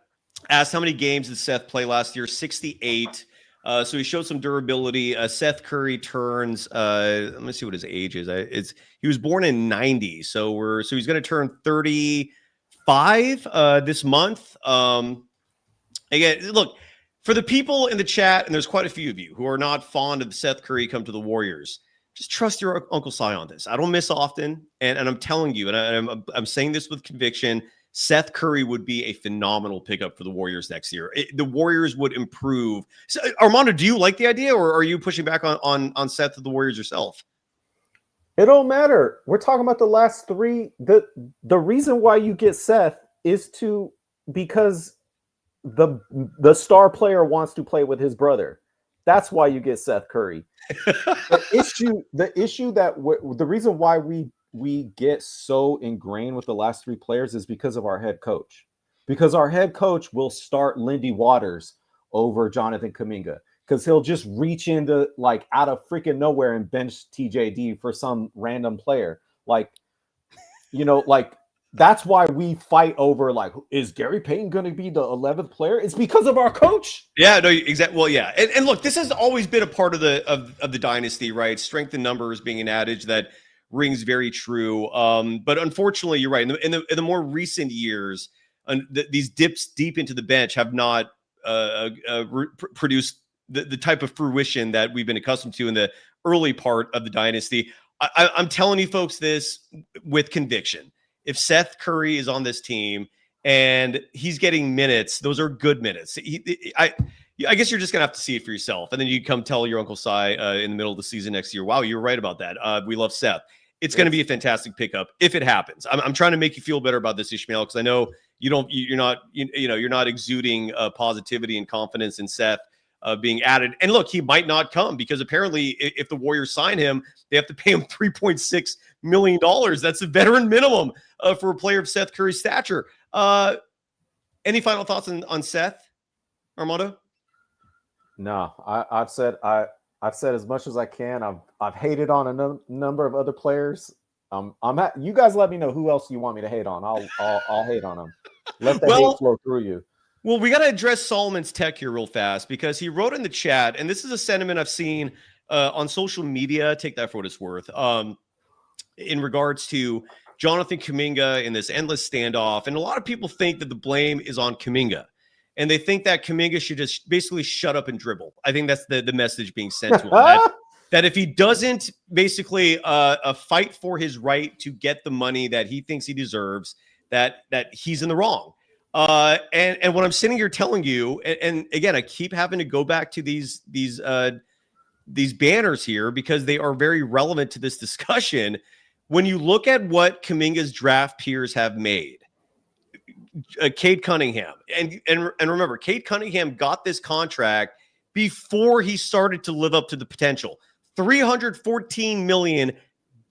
asked, how many games did Seth play last year? 68. So he showed some durability. Seth Curry turns. Let me see what his age is. He was born in 90, so he's going to turn 35 this month. Again, look, for the people in the chat, and there's quite a few of you who are not fond of Seth Curry come to the Warriors. Just trust your Uncle Cy on this. I don't miss often, and I'm telling you, and I'm saying this with conviction. Seth Curry would be a phenomenal pickup for the Warriors next year. The Warriors would improve. So, Armando, do you like the idea, or are you pushing back on Seth of the Warriors yourself? It don't matter. We're talking about the last 3. The reason why you get Seth is because the star player wants to play with his brother. That's why you get Seth Curry. The reason why we get so ingrained with the last three players is because of our head coach. Because our head coach will start Lindy Waters over Jonathan Kuminga. Because he'll just reach into like out of freaking nowhere and bench TJD for some random player. Like, you know, like that's why we fight over like, is Gary Payton going to be the 11th player? It's because of our coach. Yeah, no, exactly. Well, yeah, and look, this has always been a part of the dynasty, right? Strength in numbers being an adage that rings very true. But unfortunately, you're right. In the more recent years, these dips deep into the bench have not produced the type of fruition that we've been accustomed to in the early part of the dynasty. I'm telling you folks this with conviction. If Seth Curry is on this team and he's getting minutes, those are good minutes. I guess you're just going to have to see it for yourself. And then you come tell your Uncle Cy in the middle of the season next year, wow, you were right about that. We love Seth. It's going to be a fantastic pickup if it happens. I'm trying to make you feel better about this, Ishmael, because I know you're not exuding positivity and confidence in Seth being added. And look, he might not come because apparently if the Warriors sign him, they have to pay him $3.6 million. That's the veteran minimum for a player of Seth Curry's stature. Any final thoughts on Seth, Armando? No, I've said as much as I can. I've hated on a number of other players. You guys let me know who else you want me to hate on. I'll hate on them. Let the hate flow through you. Well, we got to address Solomon's Tech here real fast because he wrote in the chat, and this is a sentiment I've seen on social media. Take that for what it's worth. In regards to Jonathan Kuminga in this endless standoff, and a lot of people think that the blame is on Kuminga, and they think that Kuminga should just basically shut up and dribble. I think that's the message being sent to him. That if he doesn't basically fight for his right to get the money that he thinks he deserves, that he's in the wrong. And what I'm sitting here telling you, and again, I keep having to go back to these banners here because they are very relevant to this discussion. When you look at what Kuminga's draft peers have made, Cade Cunningham, and remember, Cade Cunningham got this contract before he started to live up to the potential. $314 million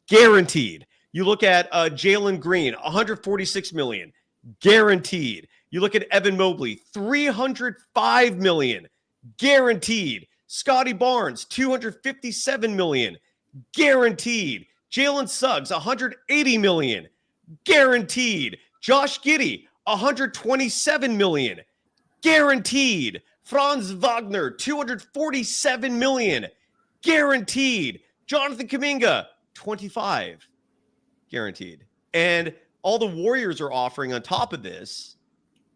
guaranteed. You look at Jalen Green, $146 million guaranteed. You look at Evan Mobley, $305 million guaranteed. Scotty Barnes, $257 million guaranteed. Jalen Suggs, $180 million guaranteed. Josh Giddey, $127 million guaranteed. Franz Wagner, $247 million guaranteed. Jonathan Kuminga, $25 guaranteed. And all the Warriors are offering on top of this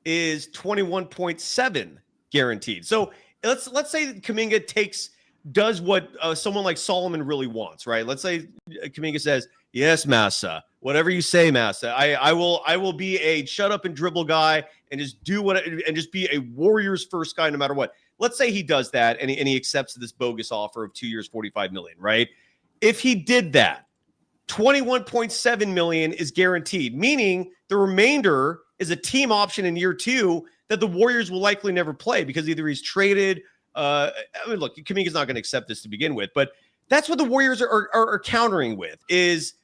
is 21.7 guaranteed. So let's say Kuminga does what someone like Solomon really wants, right? Let's say Kuminga says, "Yes, Massa, whatever you say, Massa. I will be a shut up and dribble guy and just just be a Warriors first guy no matter what." Let's say he does that and he accepts this bogus offer of 2 years, $45 million, right? If he did that, $21.7 million is guaranteed, meaning the remainder is a team option in year 2 that the Warriors will likely never play because either he's traded. I mean, look, Kuminga's not going to accept this to begin with, but that's what the Warriors are countering with is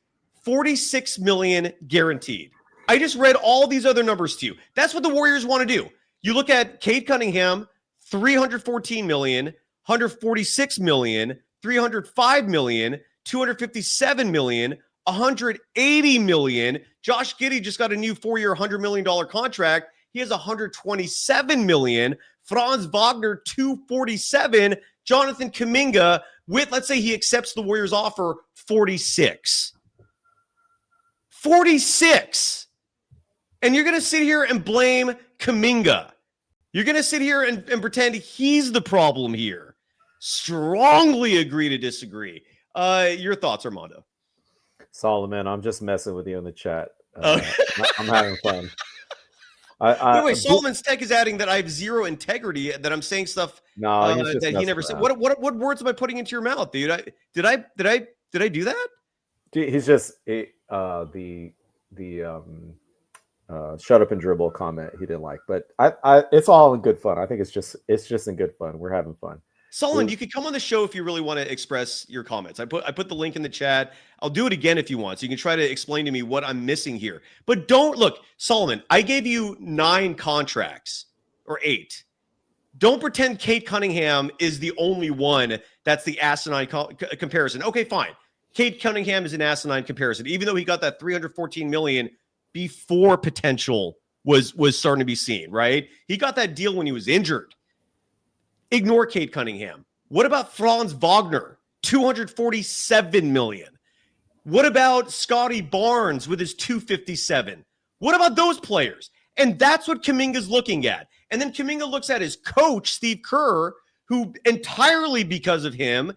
$46 million guaranteed. I just read all these other numbers to you. That's what the Warriors want to do. You look at Cade Cunningham, $314 million, $146 million, $305 million, $257 million, $180 million. Josh Giddey just got a new 4-year, $100 million contract. He has $127 million. Franz Wagner, $247. Jonathan Kuminga, with, let's say he accepts the Warriors offer, $46. $46. And you're going to sit here and blame Kuminga. You're going to sit here and pretend he's the problem here. Strongly agree to disagree. Your thoughts, Armando? Solomon, I'm just messing with you in the chat. I'm having fun. By the way, Solomon's Tech is adding that I have zero integrity, that I'm saying stuff that he never said. What words am I putting into your mouth, dude? Did I do that? He's just the shut up and dribble comment he didn't like, but I it's all in good fun. I think it's just in good fun. We're having fun. Solomon, you could come on the show if you really want to express your comments. I put the link in the chat. I'll do it again if you want, so you can try to explain to me what I'm missing here. But don't look, Solomon. I gave you 9 contracts or 8. Don't pretend Cade Cunningham is the only one that's the asinine comparison. Okay, fine. Cade Cunningham is an asinine comparison, even though he got that $314 million before potential was starting to be seen. Right? He got that deal when he was injured. Ignore Cade Cunningham. What about Franz Wagner? $247 million. What about Scotty Barnes with his $257? What about those players? And that's what Kuminga's looking at. And then Kuminga looks at his coach, Steve Kerr, who entirely because of him,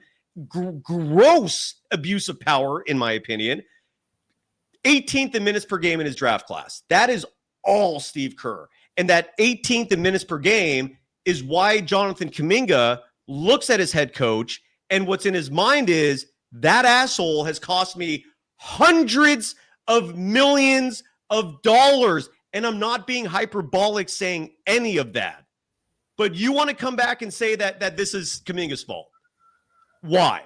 gross abuse of power, in my opinion, 18th in minutes per game in his draft class. That is all Steve Kerr. And that 18th in minutes per game is why Jonathan Kuminga looks at his head coach, and what's in his mind is that asshole has cost me hundreds of millions of dollars. And I'm not being hyperbolic saying any of that. But you want to come back and say that this is Kuminga's fault. Why?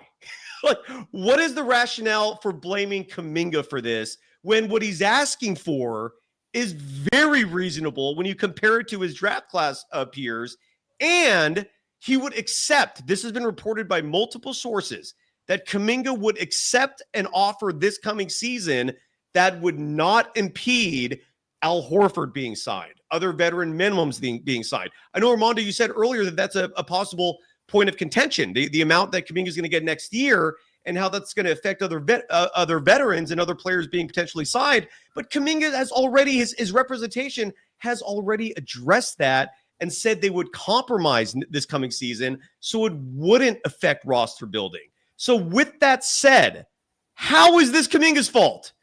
Like, what is the rationale for blaming Kuminga for this when what he's asking for is very reasonable when you compare it to his draft class peers? And he would accept, this has been reported by multiple sources, that Kuminga would accept an offer this coming season that would not impede Al Horford being signed, other veteran minimums being signed. I know, Armando, you said earlier that that's a possible point of contention, the amount that Kuminga is going to get next year and how that's going to affect other veterans and other players being potentially signed. But Kuminga has already, his representation has already addressed that and said they would compromise this coming season so it wouldn't affect roster building. So with that said, how is this Kuminga's fault?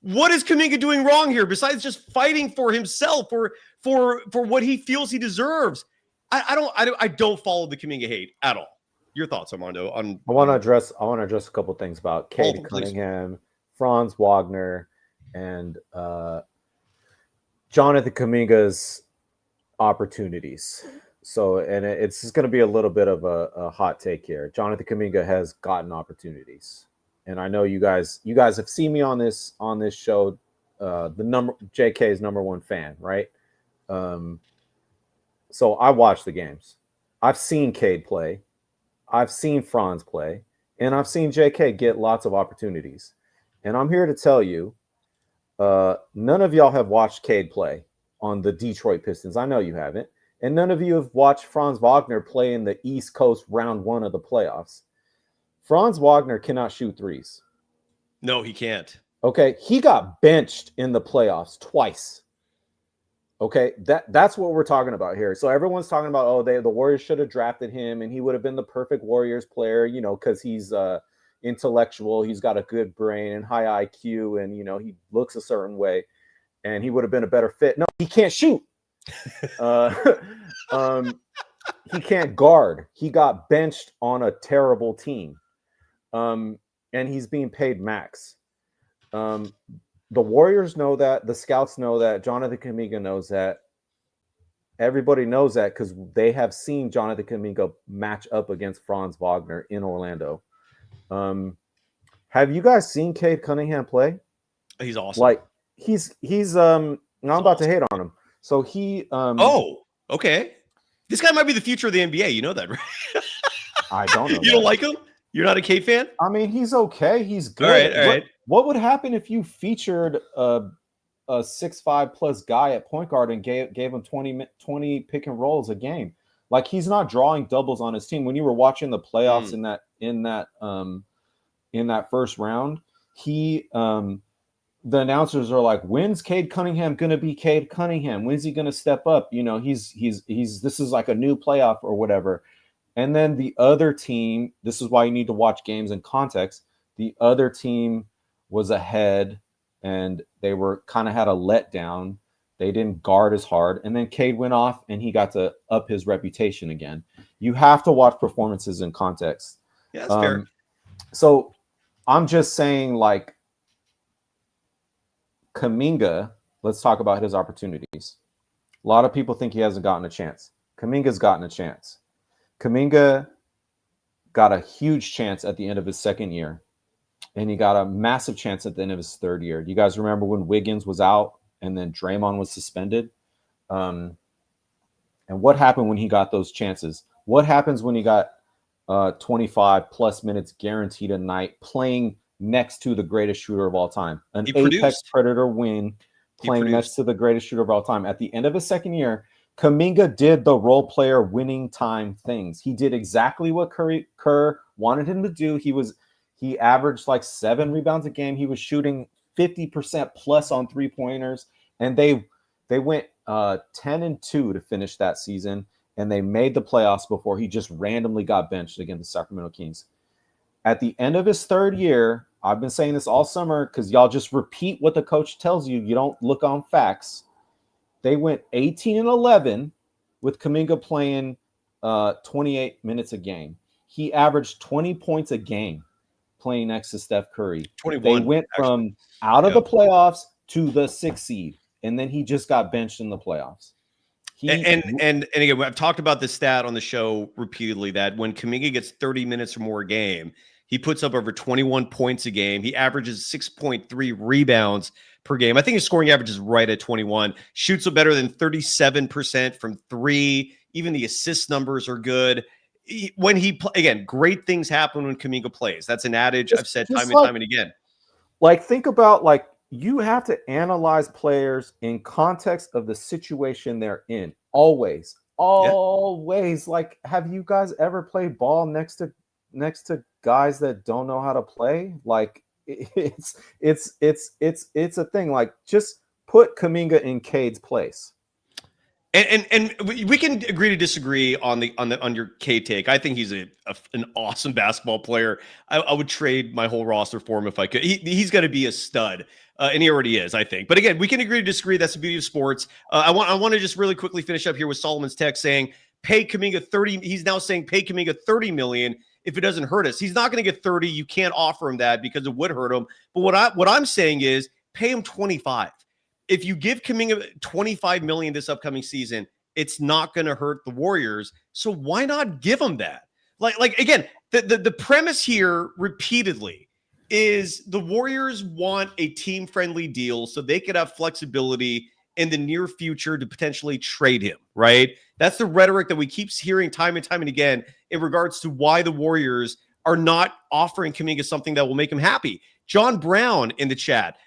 What is Kuminga doing wrong here besides just fighting for himself or for what he feels he deserves? I don't follow the Kuminga hate at all. Your thoughts, Armando? I want to address a couple things about Cade Cunningham, Franz Wagner, and Jonathan Kuminga's opportunities. So, and it's just going to be a little bit of a hot take here. Jonathan Kuminga has gotten opportunities. And I know you guys have seen me on this show. JK's #1 fan, right? So I watch the games. I've seen Cade play, I've seen Franz play, and I've seen JK get lots of opportunities. And I'm here to tell you, none of y'all have watched Cade play on the Detroit Pistons. I know you haven't. And none of you have watched Franz Wagner play in the East Coast round 1 of the playoffs. Franz Wagner cannot shoot threes. No, he can't. Okay, he got benched in the playoffs twice. Okay, that's what we're talking about here. So everyone's talking about, the Warriors should have drafted him, and he would have been the perfect Warriors player, because he's intellectual, he's got a good brain and high IQ, and he looks a certain way, and he would have been a better fit. No, he can't shoot. He can't guard. He got benched on a terrible team. And he's being paid max. The Warriors know that. The scouts know that. Jonathan Kuminga knows that. Everybody knows that because they have seen Jonathan Kuminga match up against Franz Wagner in Orlando. Have you guys seen Cade Cunningham play? He's awesome. Like he's I'm about to hate on him. So he okay. This guy might be the future of the NBA. You know that, right? I don't know. You don't like him? You're not a Cade fan? I mean, he's okay. He's good. All right. What would happen if you featured a 6'5" plus guy at point guard and gave him 20 pick and rolls a game? Like, he's not drawing doubles on his team. When you were watching the playoffs in that first round, the announcers are like, when's Cade Cunningham going to be Cade Cunningham? When's he going to step up? He's this is like a new playoff or whatever. And then the other team, this is why you need to watch games in context. The other team was ahead and they were kind of had a letdown. They didn't guard as hard. And then Cade went off and he got to up his reputation again. You have to watch performances in context. Yeah, that's fair. So I'm just saying, like, Kuminga, let's talk about his opportunities. A lot of people think he hasn't gotten a chance. Kuminga's gotten a chance. Kuminga got a huge chance at the end of his second year, and he got a massive chance at the end of his third year. Do you guys remember when Wiggins was out and then Draymond was suspended? And what happened when he got those chances? What happens when he got 25 plus minutes guaranteed a night playing next to the greatest shooter of all time, an apex predator wing, playing next to the greatest shooter of all time? At the end of his second year, Kuminga did the role player winning time things. He did exactly what Kerr wanted him to do. He averaged like 7 rebounds a game. He was shooting 50% plus on 3-pointers, and they went 10-2 to finish that season, and they made the playoffs before he just randomly got benched against the Sacramento Kings. At the end of his third year, I've been saying this all summer because y'all just repeat what the coach tells you. You don't look on facts. They went 18-11 with Kuminga playing 28 minutes a game. He averaged 20 points a game playing next to Steph Curry. 21. They went from out of the playoffs to the 6th seed, and then he just got benched in the playoffs. And again, I've talked about this stat on the show repeatedly, that when Kuminga gets 30 minutes or more a game, he puts up over 21 points a game. He averages 6.3 rebounds per game. I think his scoring average is right at 21. Shoots better than 37% from 3. Even the assist numbers are good. Again, great things happen when Kuminga plays. That's an adage I've said time and again. Like, think about, like, you have to analyze players in context of the situation they're in. Always. Like, have you guys ever played ball next to guys that don't know how to play? Like, it's a thing. Like, just put Kuminga in Cade's place. And we can agree to disagree on your K take. I think he's an awesome basketball player. I would trade my whole roster for him if I could. He's going to be a stud, and he already is, I think. But again, we can agree to disagree. That's the beauty of sports. I want to just really quickly finish up here with Solomon's text saying pay Kuminga 30. He's now saying pay Kuminga $30 million if it doesn't hurt us. He's not going to get 30. You can't offer him that because it would hurt him. But what I'm saying is pay him 25. If you give Kuminga $25 million this upcoming season, it's not going to hurt the Warriors. So why not give them that? Like again, the premise here repeatedly is the Warriors want a team-friendly deal so they could have flexibility in the near future to potentially trade him, right? That's the rhetoric that we keep hearing time and time and again in regards to why the Warriors are not offering Kuminga something that will make him happy. John Brown in the chat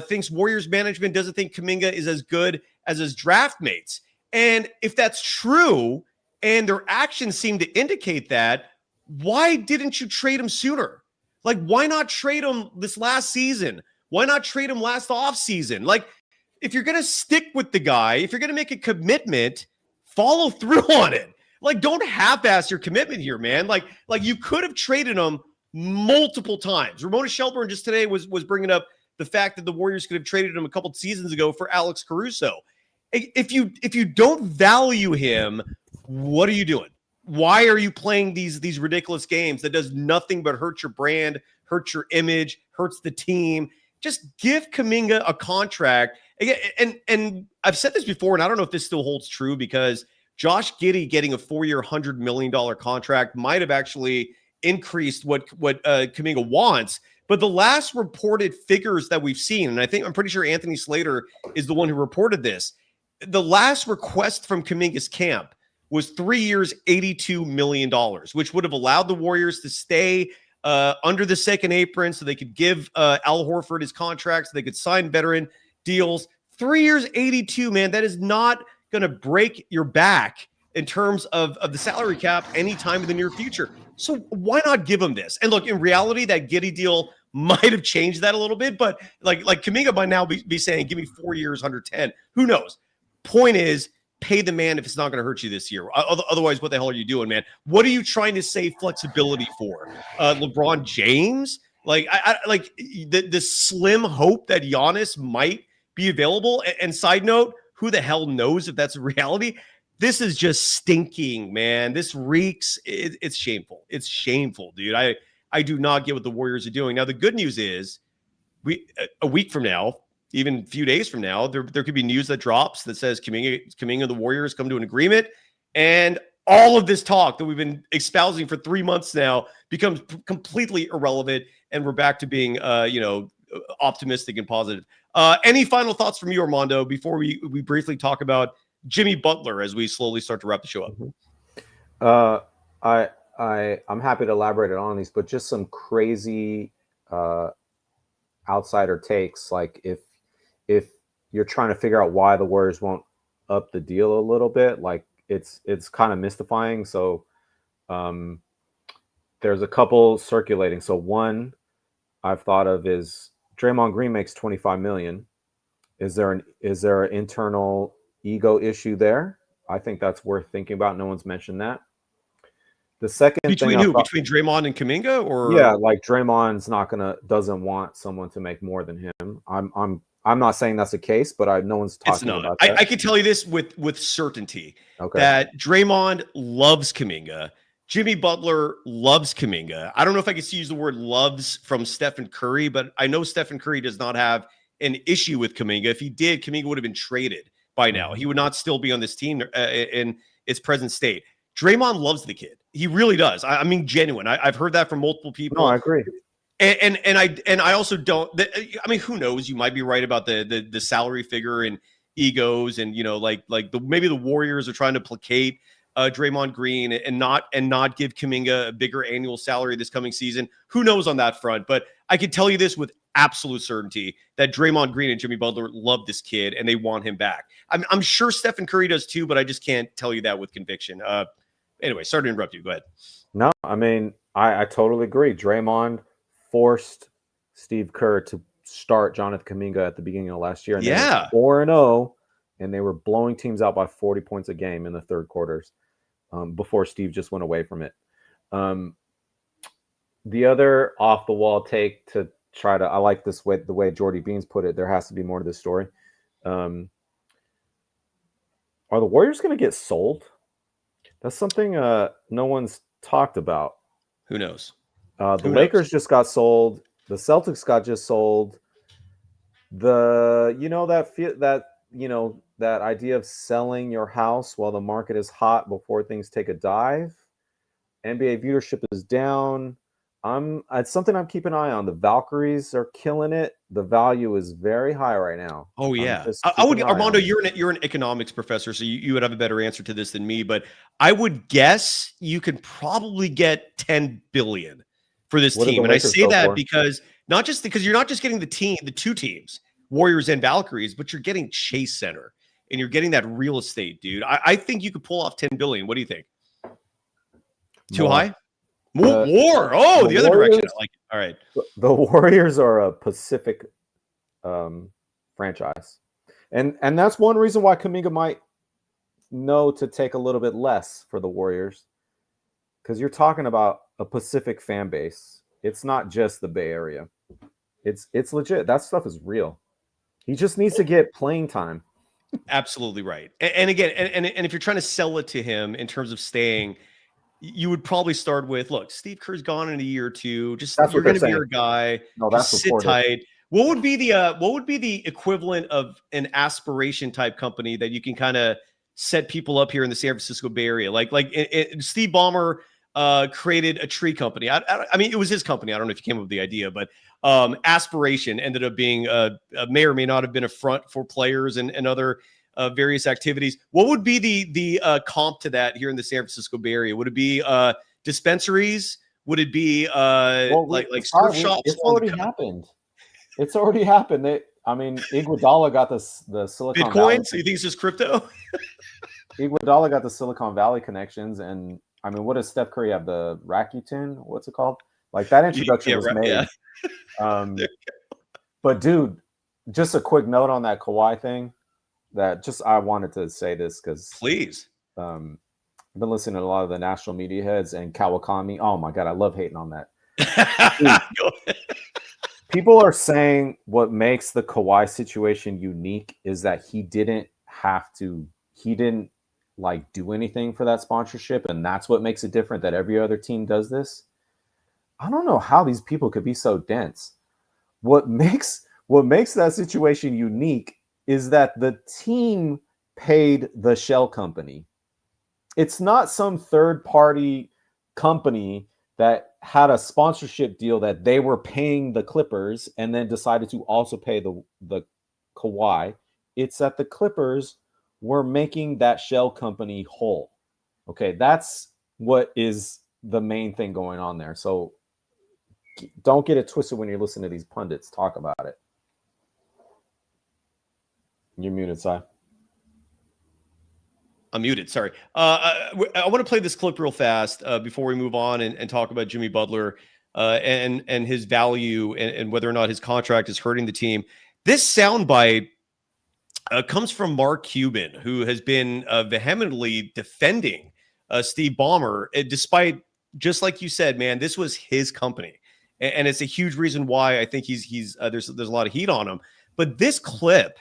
thinks Warriors management doesn't think Kuminga is as good as his draft mates. And if that's true, and their actions seem to indicate that, why didn't you trade him sooner? Like, why not trade him this last season? Why not trade him last offseason? Like, if you're going to stick with the guy, if you're going to make a commitment, follow through on it. Like, don't half-ass your commitment here, man. Like you could have traded him multiple times. Ramona Shelburne just today was bringing up the fact that the Warriors could have traded him a couple of seasons ago for Alex Caruso. If you don't value him, what are you doing? Why are you playing these ridiculous games that does nothing but hurt your brand, hurt your image, hurts the team? Just give Kuminga a contract. And I've said this before, and I don't know if this still holds true, because Josh Giddey getting a 4-year, $100 million contract might have actually increased what Kuminga wants. But the last reported figures that we've seen, and I'm pretty sure Anthony Slater is the one who reported this, the last request from Kuminga's camp was 3 years, $82 million, which would have allowed the Warriors to stay under the second apron so they could give Al Horford his contract, so they could sign veteran deals. 3 years, 82, man, that is not going to break your back in terms of the salary cap anytime in the near future. So why not give him this? And look, in reality, that Giddey deal might have changed that a little bit, but like Kuminga by now be saying, give me 4 years, 110. Who knows? Point is, pay the man if it's not going to hurt you this year. Otherwise, what the hell are you doing, man? What are you trying to save flexibility for? LeBron James? Like, I like the slim hope that Giannis might be available. And side note, who the hell knows if that's a reality? This is just stinking, man. This reeks. It's shameful. It's shameful, dude. I do not get what the Warriors are doing. Now, the good news is a week from now, even a few days from now, there could be news that drops that says Kuminga and the Warriors come to an agreement. And all of this talk that we've been espousing for 3 months now becomes completely irrelevant, and we're back to being, optimistic and positive. Any final thoughts from you, Armando, before we briefly talk about Jimmy Butler as we slowly start to wrap the show up? I'm happy to elaborate on these, but just some crazy outsider takes. Like if you're trying to figure out why the Warriors won't up the deal a little bit, like it's kind of mystifying. So there's a couple circulating. So one I've thought of is Draymond Green makes $25 million. Is there an internal ego issue there? I think that's worth thinking about. No one's mentioned that. The second between thing who? Between Draymond and Kuminga, or yeah, like Draymond's doesn't want someone to make more than him. I'm not saying that's the case, but no one's talking about that. I can tell you this with certainty okay. that Draymond loves Kuminga. Jimmy Butler loves Kuminga. I don't know if I can use the word loves from Stephen Curry, but I know Stephen Curry does not have an issue with Kuminga. If he did, Kuminga would have been traded by now. He would not still be on this team in its present state. Draymond loves the kid. He really does. I mean, genuine. I've heard that from multiple people. No, I agree. And I also don't. I mean, who knows? You might be right about the salary figure and egos, and maybe the Warriors are trying to placate Draymond Green and not give Kuminga a bigger annual salary this coming season. Who knows on that front? But I can tell you this with absolute certainty that Draymond Green and Jimmy Butler love this kid and they want him back. I'm sure Stephen Curry does too, but I just can't tell you that with conviction. Anyway, sorry to interrupt you. Go ahead. No, I mean, I totally agree. Draymond forced Steve Kerr to start Jonathan Kuminga at the beginning of last year. And yeah. 4-0, and they were blowing teams out by 40 points a game in the third quarters before Steve just went away from it. The other off-the-wall take to try to – I like the way Jordy Beans put it. There has to be more to this story. Are the Warriors going to get sold? That's something no one's talked about. Who knows? The Lakers just got sold. The Celtics got just sold. That idea of selling your house while the market is hot before things take a dive. NBA viewership is down. It's something I'm keeping an eye on. The Valkyries are killing it. The value is very high right now. Oh yeah, I would. Armando, you're an economics professor, so you would have a better answer to this than me. But I would guess you could probably get $10 billion for this team, and I say that because you're not just getting the two teams, Warriors and Valkyries, but you're getting Chase Center and you're getting that real estate, dude. I think you could pull off $10 billion. What do you think? Too high? More. Oh, the other direction. I like it. All right. The Warriors are a Pacific franchise. And that's one reason why Kuminga might know to take a little bit less for the Warriors. Because you're talking about a Pacific fan base. It's not just the Bay Area. It's legit. That stuff is real. He just needs to get playing time. Absolutely right. And again, and if you're trying to sell it to him in terms of staying, you would probably start with, look, Steve Kerr's gone in a year or two. You're going to be your guy. No, that's just sit tight. What would be the equivalent of an aspiration type company that you can kind of set people up here in the San Francisco Bay Area? Like Steve Ballmer created a tree company. I mean, it was his company. I don't know if he came up with the idea, but aspiration ended up being may or may not have been a front for players and other various activities. What would be the comp to that here in the San Francisco Bay Area? Would it be dispensaries? Would it be like surf shops? It's already happened. It's already happened. Iguodala got the Silicon Bitcoin. Valley. So you think it's just crypto? Iguodala got the Silicon Valley connections, and I mean, what does Steph Curry have? The Rakuten? What's it called? Like that introduction was made. Yeah. But dude, just a quick note on that Kawhi thing. I wanted to say this because please. I've been listening to a lot of the national media heads and Kawakami. Oh my God, I love hating on that. People are saying what makes the Kawhi situation unique is that he didn't like do anything for that sponsorship, and that's what makes it different that every other team does this. I don't know how these people could be so dense. What makes that situation unique is that the team paid the shell company. It's not some third party company that had a sponsorship deal that they were paying the Clippers and then decided to also pay the Kawhi. It's that the Clippers were making that shell company whole. Okay, that's what is the main thing going on there. So don't get it twisted when you listen to these pundits talk about it. You're muted, Si. I'm muted. Sorry. I want to play this clip real fast before we move on and talk about Jimmy Butler and his value and whether or not his contract is hurting the team. This soundbite comes from Mark Cuban, who has been vehemently defending Steve Ballmer, despite, just like you said, man, this was his company, and it's a huge reason why I think he's there's a lot of heat on him. But this clip.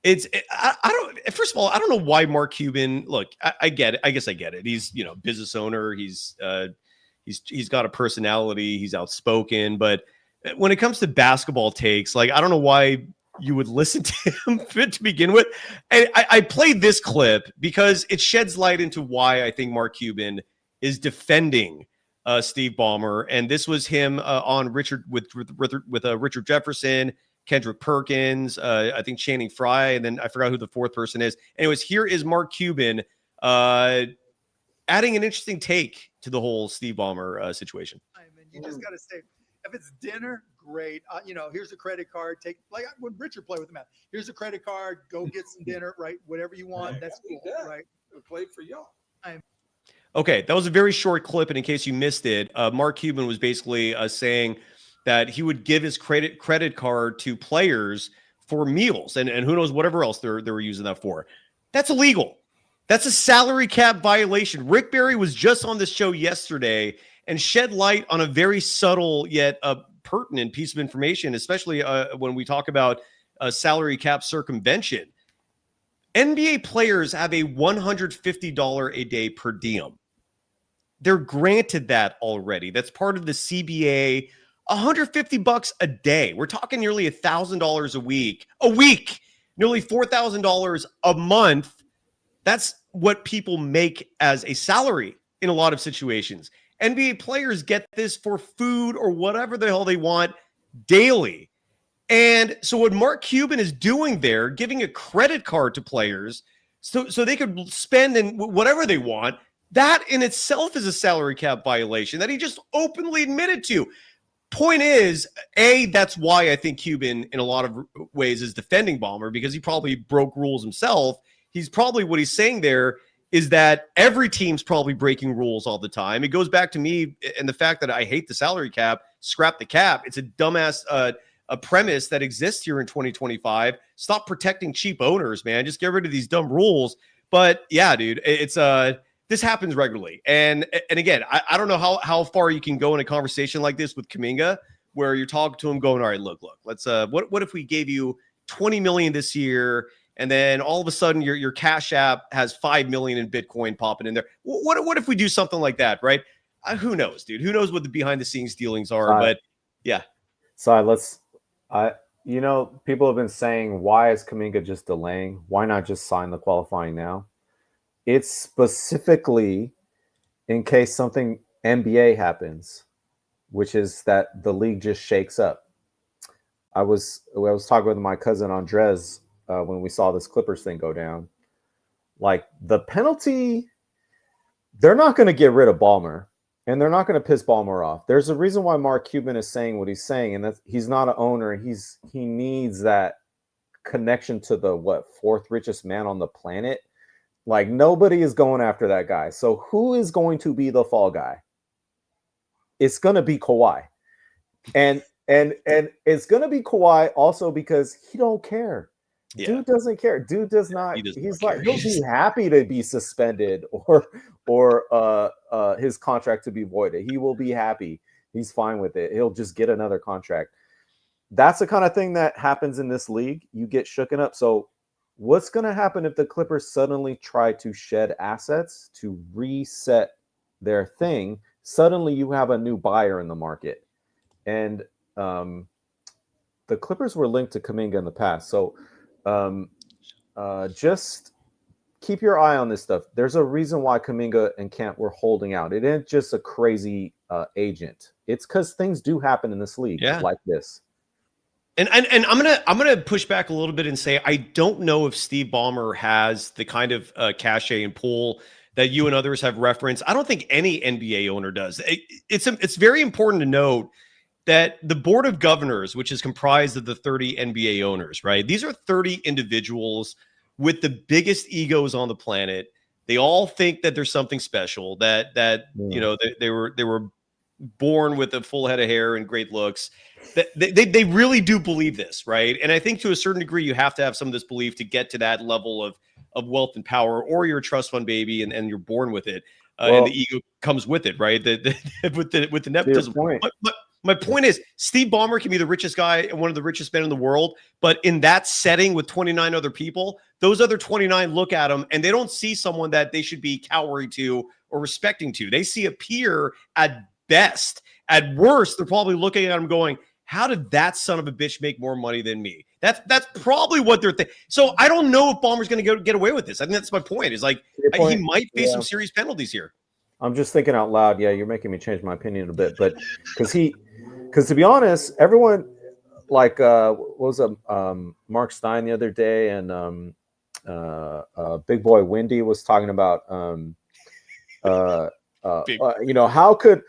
I don't. First of all, I don't know why Mark Cuban. Look, I get it. I guess I get it. He's business owner. He's got a personality. He's outspoken. But when it comes to basketball takes, like I don't know why you would listen to him to begin with. And I played this clip because it sheds light into why I think Mark Cuban is defending Steve Ballmer. And this was him on Richard with Richard Jefferson, Kendrick Perkins, I think Channing Frye, and then I forgot who the fourth person is. Anyways, here is Mark Cuban adding an interesting take to the whole Steve Ballmer situation. And you just got to say, if it's dinner, great. Here's a credit card. Take like when Richard played with the math. Here's a credit card. Go get some dinner, right? Whatever you want. That's cool, right? Play for y'all. Okay, that was a very short clip, and in case you missed it, Mark Cuban was basically saying that he would give his credit card to players for meals and who knows whatever else they were using that for. That's illegal. That's a salary cap violation. Rick Barry was just on this show yesterday and shed light on a very subtle yet pertinent piece of information, especially when we talk about salary cap circumvention. NBA players have a $150 a day per diem. They're granted that already. That's part of the CBA. $150 a day. We're talking nearly $1,000 a week, nearly $4,000 a month. That's what people make as a salary in a lot of situations. NBA players get this for food or whatever the hell they want daily. And so what Mark Cuban is doing there, giving a credit card to players so they could spend in whatever they want, that in itself is a salary cap violation that he just openly admitted to. Point is, that's why I think Cuban, in a lot of ways, is defending Ballmer, because he probably broke rules himself. He's probably, what he's saying there is that every team's probably breaking rules all the time. It goes back to me and the fact that I hate the salary cap, scrap the cap. It's a dumbass a premise that exists here in 2025. Stop protecting cheap owners, man. Just get rid of these dumb rules. But yeah, dude, it's this happens regularly. And again, I don't know how far you can go in a conversation like this with Kuminga, where you're talking to him going, all right, look, let's what if we gave you 20 million this year, and then all of a sudden your Cash App has 5 million in Bitcoin popping in there? What if we do something like that, right? Who knows, dude? Who knows what the behind the scenes dealings are? But yeah. So people have been saying, why is Kuminga just delaying? Why not just sign the qualifying now? It's specifically in case something NBA happens, which is that the league just shakes up. I was talking with my cousin Andres when we saw this Clippers thing go down. Like, the penalty, they're not going to get rid of Ballmer, and they're not going to piss Ballmer off. There's a reason why Mark Cuban is saying what he's saying, and that he's not an owner. He needs that connection to the fourth richest man on the planet. Like, nobody is going after that guy. So who is going to be the fall guy? It's going to be Kawhi. And it's going to be Kawhi also because he don't care. Yeah. Dude doesn't care. Dude does not. He's like, he'll be happy to be suspended or his contract to be voided. He will be happy. He's fine with it. He'll just get another contract. That's the kind of thing that happens in this league. You get shooken up. So what's going to happen if the Clippers suddenly try to shed assets to reset their thing? Suddenly you have a new buyer in the market. And the Clippers were linked to Kuminga in the past. So just keep your eye on this stuff. There's a reason why Kuminga and Kent were holding out. It ain't just a crazy agent. It's because things do happen in this league like this. And I'm gonna push back a little bit and say I don't know if Steve Ballmer has the kind of cachet and pull that you and others have referenced. I don't think any NBA owner does. It's very important to note that the board of governors, which is comprised of the 30 NBA owners, right? These are 30 individuals with the biggest egos on the planet. They all think that there's something special, that you know, they were born with a full head of hair and great looks. They really do believe this, right? And I think to a certain degree, you have to have some of this belief to get to that level of wealth and power, or you're a trust fund baby and you're born with it. And the ego comes with it, right? With the nepotism. My point is, Steve Ballmer can be the richest guy and one of the richest men in the world, but in that setting with 29 other people, those other 29 look at him and they don't see someone that they should be cowering to or respecting to. They see a peer at best. At worst, they're probably looking at him going, how did that son of a bitch make more money than me? That's probably what they're thinking. So I don't know if Ballmer's going to get away with this. I think that's my point. Is like he might face some serious penalties here. I'm just thinking out loud. Yeah, you're making me change my opinion a bit, but because to be honest, everyone like what was Mark Stein the other day, and Big Boy Wendy was talking about you know, how could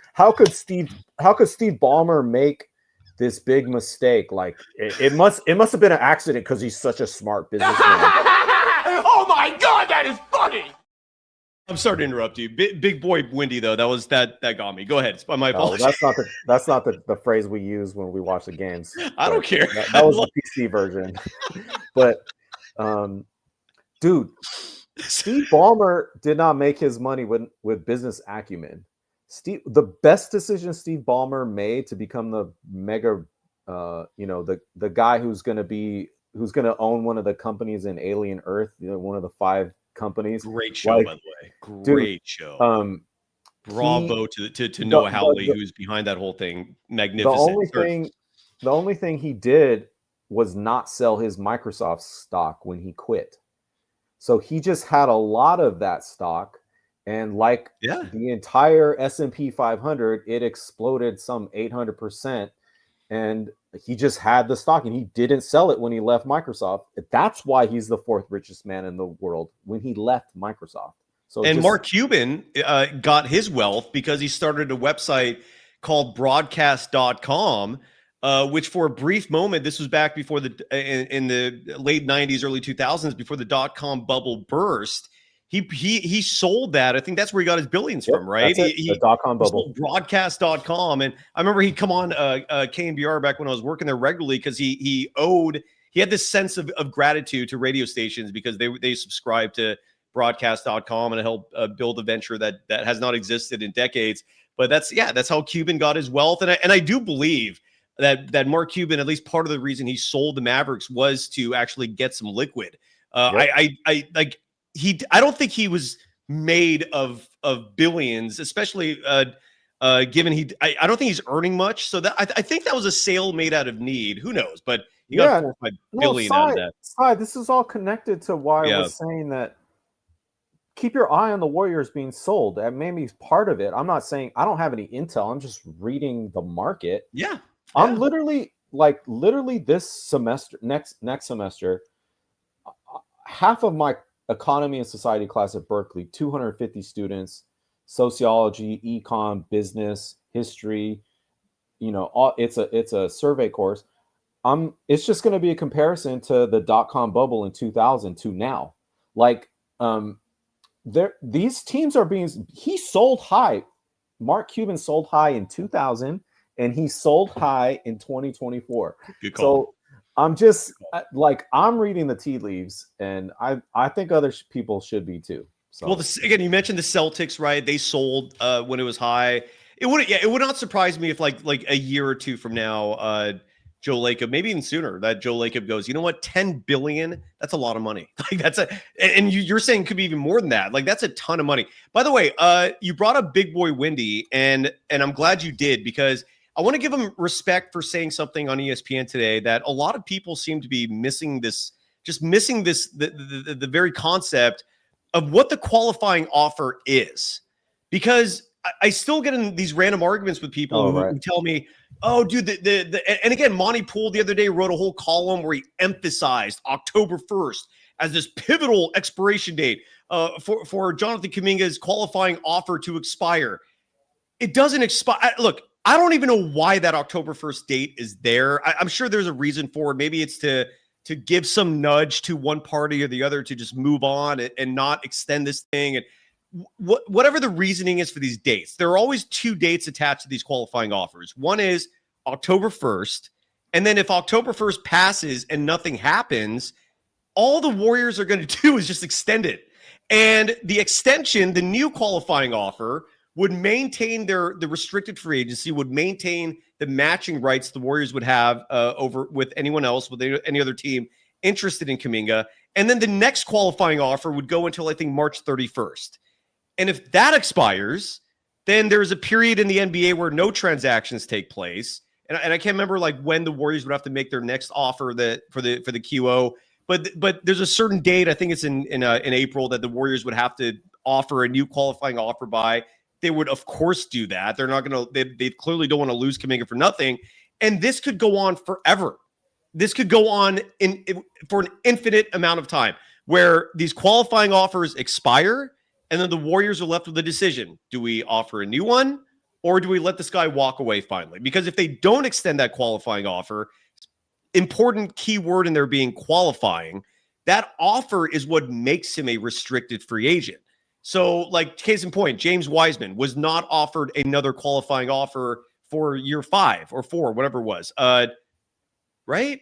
Steve Ballmer make this big mistake? Like it must have been an accident because he's such a smart businessman. Oh my God, that is funny. I'm sorry to interrupt you. Big Boy Wendy, though, that got me. Go ahead. It's my apologies. That's not the phrase we use when we watch the games. I don't care. That was the PC version. But dude, Steve Ballmer did not make his money with business acumen. The best decision Steve Ballmer made to become the mega, you know, the guy who's going to own one of the companies in Alien Earth, you know, one of the 5 companies. Great show, by the way. Great show. Bravo to Noah Hawley, who's behind that whole thing. Magnificent. The only thing he did was not sell his Microsoft stock when he quit. So he just had a lot of that stock, and like the entire S&P 500, it exploded some 800%, and he just had the stock, and he didn't sell it when he left Microsoft. That's why he's the 4th richest man in the world when he left Microsoft. So Mark Cuban got his wealth because he started a website called broadcast.com, which for a brief moment, this was back before in the late 90s, early 2000s, before the dot-com bubble burst. He sold that. I think that's where he got his billions from, right? The dot-com bubble. Broadcast.com. And I remember he'd come on KNBR back when I was working there regularly because he had this sense of gratitude to radio stations because they subscribed to broadcast.com and helped build a venture that has not existed in decades. But that's how Cuban got his wealth. And I do believe that Mark Cuban, at least part of the reason he sold the Mavericks was to actually get some liquid. I don't think he was made of billions, especially given I don't think he's earning much. So that I think that was a sale made out of need. Who knows? But he got 4 or 5 billion out of that. This is all connected to why I was saying that. Keep your eye on the Warriors being sold. That maybe part of it. I'm not saying I don't have any intel. I'm just reading the market. Yeah. I'm literally this semester, next semester, half of my economy and society class at Berkeley, 250 students, sociology, econ, business, history, you know, it's a survey course. It's just going to be a comparison to the dot-com bubble in 2000 to now. Like, these teams are he sold high. Mark Cuban sold high in 2000 and he sold high in 2024. Good call. So I'm just I'm reading the tea leaves, and I think other people should be too. So well, again, you mentioned the Celtics, right? They sold when it was high. It would not surprise me if like a year or two from now, Joe Lacob, maybe even sooner, that Joe Lacob goes, you know what, 10 billion, that's a lot of money. Like and you're saying could be even more than that. Like that's a ton of money. By the way, you brought up Big Boy Wendy, and I'm glad you did, because I want to give him respect for saying something on ESPN today that a lot of people seem to be missing the very concept of what the qualifying offer is, because I still get in these random arguments with people who tell me, oh, dude, and again, Monty Poole the other day wrote a whole column where he emphasized October 1st as this pivotal expiration date for Jonathan Kuminga's qualifying offer to expire. It doesn't expire. Look, I don't even know why that October 1st date is there. I'm sure there's a reason for it. Maybe it's to give some nudge to one party or the other to just move on and not extend this thing. And whatever the reasoning is for these dates, there are always two dates attached to these qualifying offers. One is October 1st. And then if October 1st passes and nothing happens, all the Warriors are going to do is just extend it. And the extension, the new qualifying offer, would maintain the restricted free agency, would maintain the matching rights the Warriors would have over with anyone else, with any other team interested in Kuminga. And then the next qualifying offer would go until, I think, March 31st. And if that expires, then there's a period in the NBA where no transactions take place. And I can't remember like when the Warriors would have to make their next offer for the QO. But there's a certain date, I think it's in April, that the Warriors would have to offer a new qualifying offer by. They would, of course, do that. They're not going to. They clearly don't want to lose Kuminga for nothing. And this could go on forever. This could go on for an infinite amount of time, where these qualifying offers expire, and then the Warriors are left with a decision: do we offer a new one, or do we let this guy walk away finally? Because if they don't extend that qualifying offer, important key word in there being qualifying, that offer is what makes him a restricted free agent. So, like, case in point, James Wiseman was not offered another qualifying offer for year 5 or 4, whatever it was, right?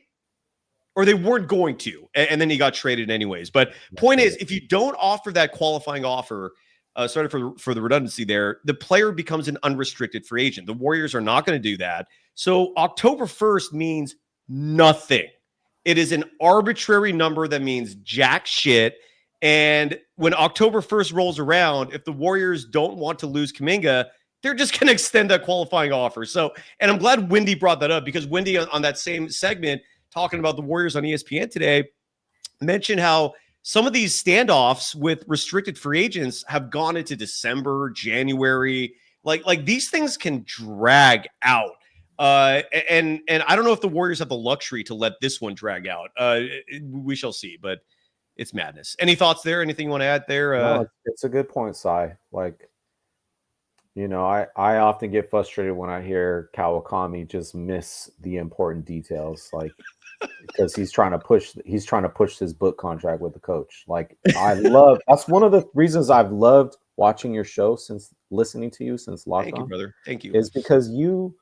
Or they weren't going to, and then he got traded anyways. But point is, if you don't offer that qualifying offer, sorry for the redundancy there, the player becomes an unrestricted free agent. The Warriors are not going to do that. So October 1st means nothing. It is an arbitrary number that means jack shit. And when October 1st rolls around, if the Warriors don't want to lose Kuminga, they're just going to extend that qualifying offer. So, and I'm glad Wendy brought that up, because Wendy on that same segment talking about the Warriors on ESPN today mentioned how some of these standoffs with restricted free agents have gone into December, January. Like these things can drag out. And I don't know if the Warriors have the luxury to let this one drag out. We shall see, but it's madness. Any thoughts there? Anything you want to add there? No, it's a good point, Cy. Like, you know, I often get frustrated when I hear Kawakami just miss the important details, like because he's trying to push his book contract with the coach. Like, that's one of the reasons I've loved watching your show since listening to you since lockdown. Thank you, brother. Thank you. Is because you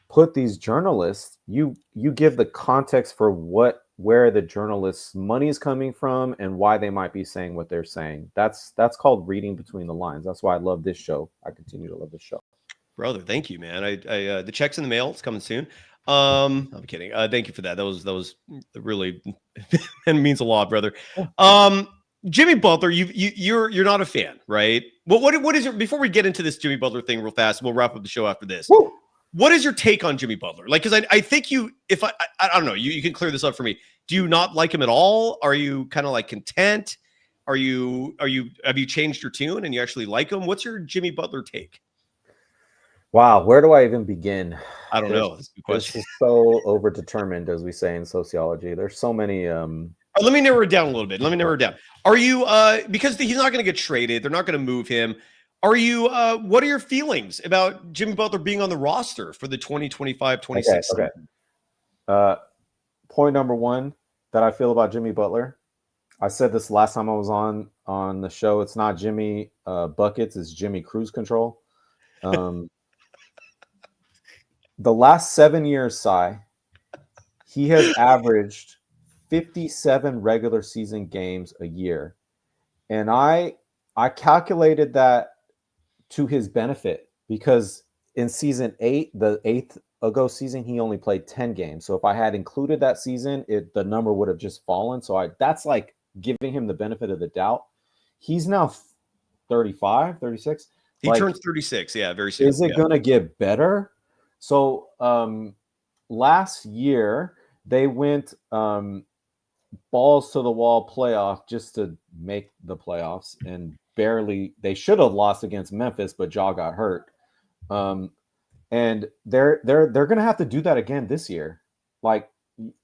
put these journalists, you give the context for where the journalists' money is coming from and why they might be saying what they're saying. That's called reading between the lines. That's why I love this show. I continue to love this show. Brother, thank you, man. I the check's in the mail. It's coming soon. I'm kidding. Thank you for that. That was really it means a lot, brother. Jimmy Butler, you're not a fan, right? What is your, before we get into this Jimmy Butler thing real fast, we'll wrap up the show after this. Woo! What is your take on Jimmy Butler? Like, because I think I don't know, you can clear this up for me. Do you not like him at all? Are you kind of like content? Have you changed your tune and you actually like him? What's your Jimmy Butler take? Wow, where do I even begin? I don't know. That's a good question. It's so overdetermined, as we say in sociology. There's so many. Let me narrow it down a little bit. Are you because he's not going to get traded? They're not going to move him. Are you? What are your feelings about Jimmy Butler being on the roster for the 2025-26? Okay. Point number one that I feel about Jimmy Butler. I said this last time I was on the show. It's not Jimmy Buckets. It's Jimmy Cruise Control. The last 7 years, Cy, he has averaged 57 regular season games a year. And I calculated that to his benefit, because in season 8, the 8th ago season, he only played 10 games. So if I had included that season, the number would have just fallen. So that's like giving him the benefit of the doubt. He's now 35, 36. He turns 36. Yeah, very soon. Is it going to get better? So last year they went balls to the wall playoff just to make the playoffs, and barely. They should have lost against Memphis, but Ja got hurt. And they're going to have to do that again this year. Like,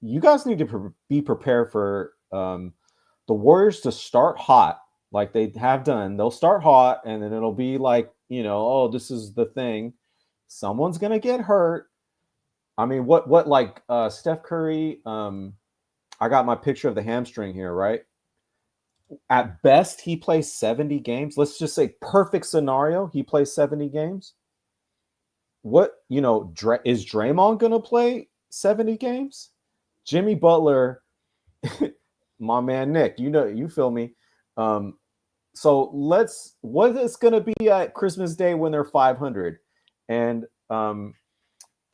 you guys need to be prepared for the Warriors to start hot, like they have done. They'll start hot, and then it'll be like, oh, this is the thing. Someone's going to get hurt. I mean, what like Steph Curry, I got my picture of the hamstring here, right? At best, he plays 70 games. Let's just say perfect scenario, he plays 70 games. What, is Draymond going to play 70 games? Jimmy Butler, my man Nick, you feel me? So what is going to be at Christmas Day when they're 500? And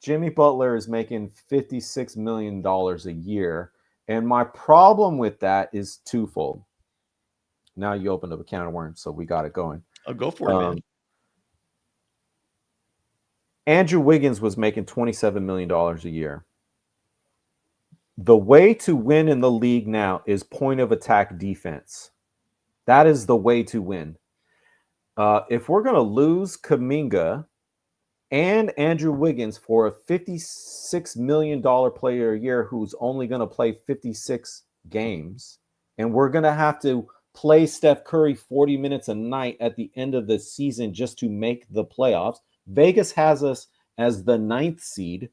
Jimmy Butler is making $56 million a year. And my problem with that is twofold. Now you opened up a can of worms, so we got it going. I'll go for it, man. Andrew Wiggins was making $27 million a year. The way to win in the league now is point of attack defense. That is the way to win. If we're going to lose Kuminga and Andrew Wiggins for a $56 million player a year who's only going to play 56 games, and we're going to have to play Steph Curry 40 minutes a night at the end of the season just to make the playoffs. Vegas has us as the 9th seed.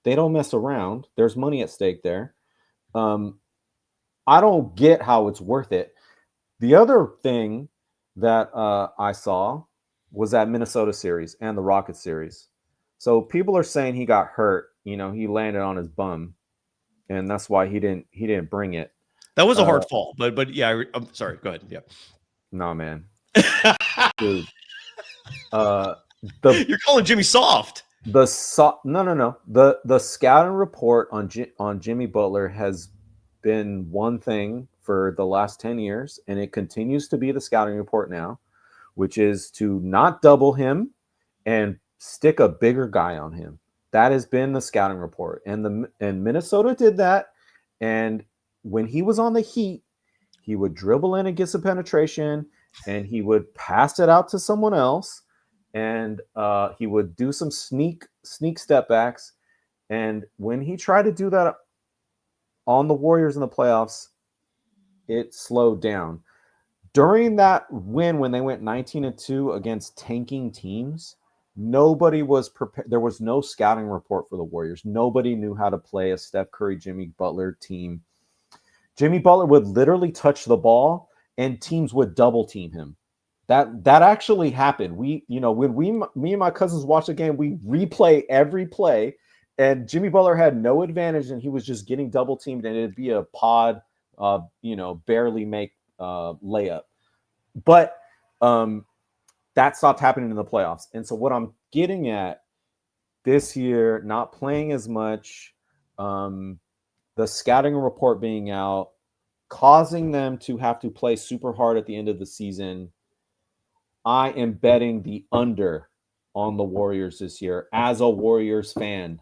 They don't mess around. There's money at stake there. I don't get how it's worth it. The other thing that I saw was that Minnesota series and the Rockets series. So people are saying he got hurt. He landed on his bum, and that's why he didn't bring it. That was a hard fall, but yeah, I'm sorry. Go ahead. Yeah. Nah, man. Dude. You're calling Jimmy soft. No. The scouting report on Jimmy Butler has been one thing for the last 10 years, and it continues to be the scouting report now, which is to not double him and stick a bigger guy on him. That has been the scouting report, and Minnesota did that. And when he was on the Heat, he would dribble in and get some penetration, and he would pass it out to someone else, and he would do some sneak step backs. And when he tried to do that on the Warriors in the playoffs, it slowed down. During that win, when they went 19-2 against tanking teams, nobody was prepared. There was no scouting report for the Warriors. Nobody knew how to play a Steph Curry, Jimmy Butler team. Jimmy Butler would literally touch the ball, and teams would double team him. That actually happened. When me and my cousins watched the game, we replay every play, and Jimmy Butler had no advantage, and he was just getting double teamed, and it'd be a pod, barely make layup. But that stopped happening in the playoffs. And so what I'm getting at this year, not playing as much, the scouting report being out, causing them to have to play super hard at the end of the season. I am betting the under on the Warriors this year as a Warriors fan.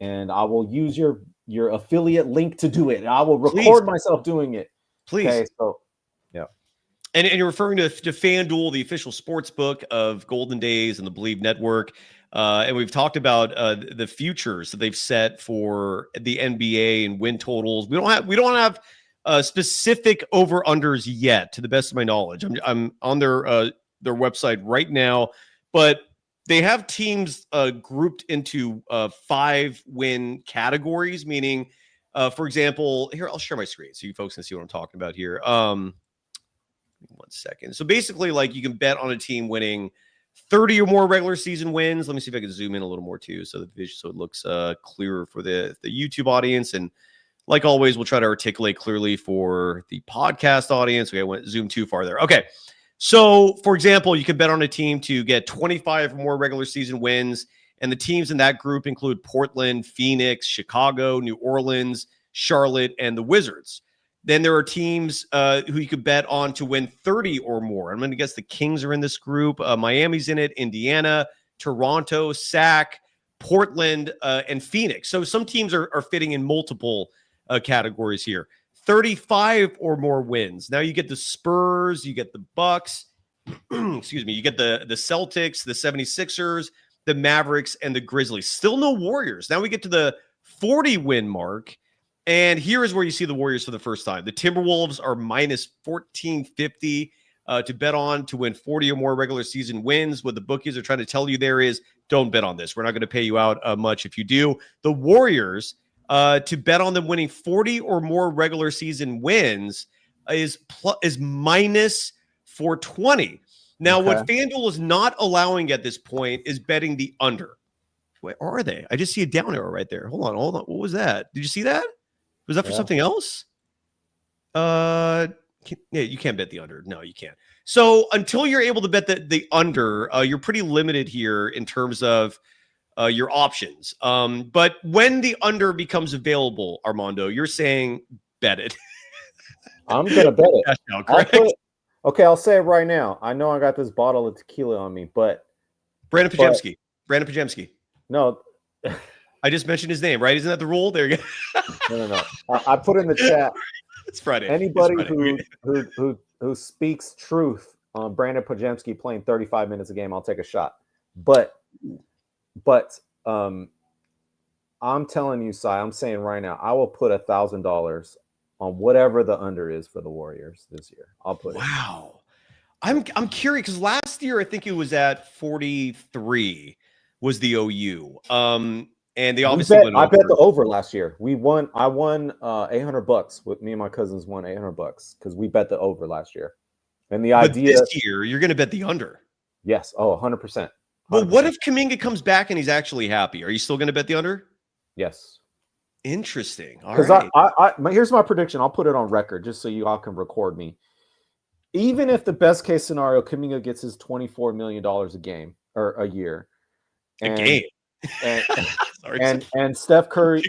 And I will use your affiliate link to do it. I will record myself doing it. Please. Okay, so yeah. And you're referring to FanDuel, the official sports book of Golden Days and the Believe Network. And we've talked about the futures that they've set for the NBA and win totals. We don't have specific over-unders yet, to the best of my knowledge. I'm on their website right now, but they have teams grouped into 5-win categories, meaning, for example, here, I'll share my screen so you folks can see what I'm talking about here. 1 second. So basically, like, you can bet on a team winning 30 or more regular season wins. Let me see if I can zoom in a little more too, so it looks clearer for the YouTube audience. And like always, we'll try to articulate clearly for the podcast audience. Okay, I went zoom too far there. Okay. So, for example, you could bet on a team to get 25 or more regular season wins, and the teams in that group include Portland, Phoenix, Chicago, New Orleans, Charlotte, and the Wizards. Then there are teams who you could bet on to win 30 or more. I'm going to guess the Kings are in this group. Miami's in it, Indiana, Toronto, Sac, Portland, and Phoenix. So some teams are fitting in multiple categories here. 35 or more wins. Now you get the Spurs, you get the Bucks, excuse me, you get the Celtics, the 76ers, the Mavericks, and the Grizzlies. Still no Warriors. Now we get to the 40-win mark, and here is where you see the Warriors for the first time. The Timberwolves are minus 1450 to bet on to win 40 or more regular season wins. What the bookies are trying to tell you there is, don't bet on this. We're not going to pay you out much if you do. The Warriors, to bet on them winning 40 or more regular season wins is minus 420. Now, what FanDuel is not allowing at this point is betting the under. Where are they? I just see a down arrow right there. Hold on. What was that? Did you see that? Was that for something else? Yeah, you can't bet the under. No, you can't. So until you're able to bet the under, you're pretty limited here in terms of your options. But when the under becomes available, Armando, you're saying bet it. I'm gonna bet it. Now, correct? I'll say it right now. I know I got this bottle of tequila on me, but Brandon Pajemski. No, I just mentioned his name, right? Isn't that the rule? There you go. No. I put in the chat. It's Friday. Anybody who speaks truth on Brandon Pajemski playing 35 minutes a game, I'll take a shot. But I'm telling you, Cy, I'm saying right now, I will put $1,000 on whatever the under is for the Warriors this year. I'll put it. Wow. I'm curious because last year I think it was at 43 was the OU. And they obviously I bet the over last year. I won $800 with me and my cousins won $800 because we bet the over last year. And the idea this year you're going to bet the under. Yes. Oh, 100%. Well, what if Kuminga comes back and he's actually happy? Are you still going to bet the under? Yes. Interesting. All right. Because here's my prediction. I'll put it on record just so you all can record me. Even if the best case scenario, Kuminga gets his $24 million a game or a year. And Steph Curry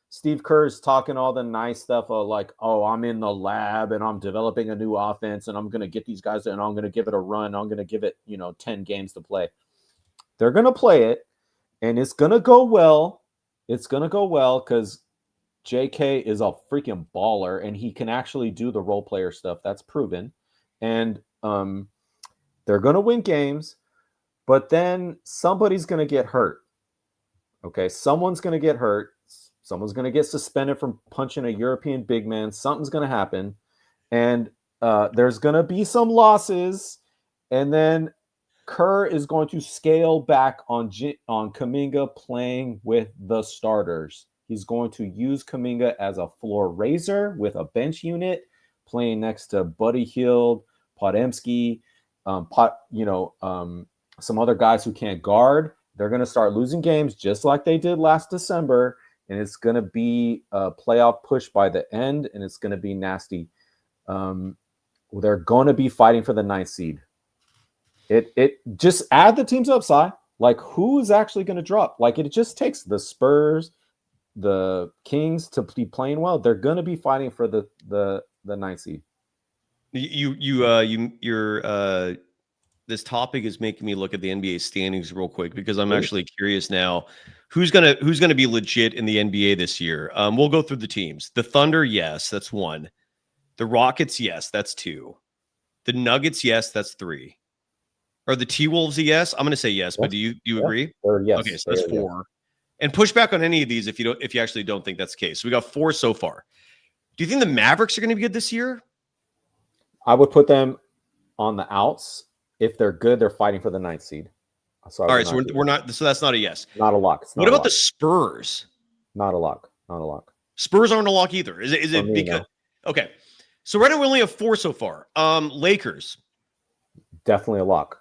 Steve Kerr is talking all the nice stuff of like, oh, I'm in the lab and I'm developing a new offense and I'm going to get these guys and I'm going to give it a run. I'm going to give it, 10 games to play. They're going to play it and it's going to go well. It's going to go well because JK is a freaking baller and he can actually do the role player stuff. That's proven. And they're going to win games. But then somebody's going to get hurt. Okay, someone's going to get hurt. Someone's going to get suspended from punching a European big man. Something's going to happen. And there's going to be some losses. And then Kerr is going to scale back on Kuminga playing with the starters. He's going to use Kuminga as a floor raiser with a bench unit, playing next to Buddy Hield, Podemski, some other guys who can't guard. They're going to start losing games just like they did last December, and it's going to be a playoff push by the end, and it's going to be nasty. They're going to be fighting for the 9th seed. It just add the teams up, Si. Like, who's actually going to drop? Like, it just takes the Spurs, the Kings to be playing well. They're going to be fighting for the 9th seed. This topic is making me look at the NBA standings real quick because I'm actually curious now who's gonna be legit in the NBA this year. We'll go through the teams. The Thunder, yes, that's 1. The Rockets, yes, that's 2. The Nuggets, yes, that's 3. Are the T-Wolves a yes? I'm gonna say yes, but do you agree? Yes. Okay, so that's 4. And push back on any of these if you actually don't think that's the case. So we got 4 so far. Do you think the Mavericks are gonna be good this year? I would put them on the outs. If they're good, they're fighting for the 9th seed. All right, so we're not. So that's not a yes. Not a lock. What about the Spurs? Not a lock. Not a lock. Spurs aren't a lock either. Is it because? No. Okay, so right now we only have 4 so far. Lakers. Definitely a lock.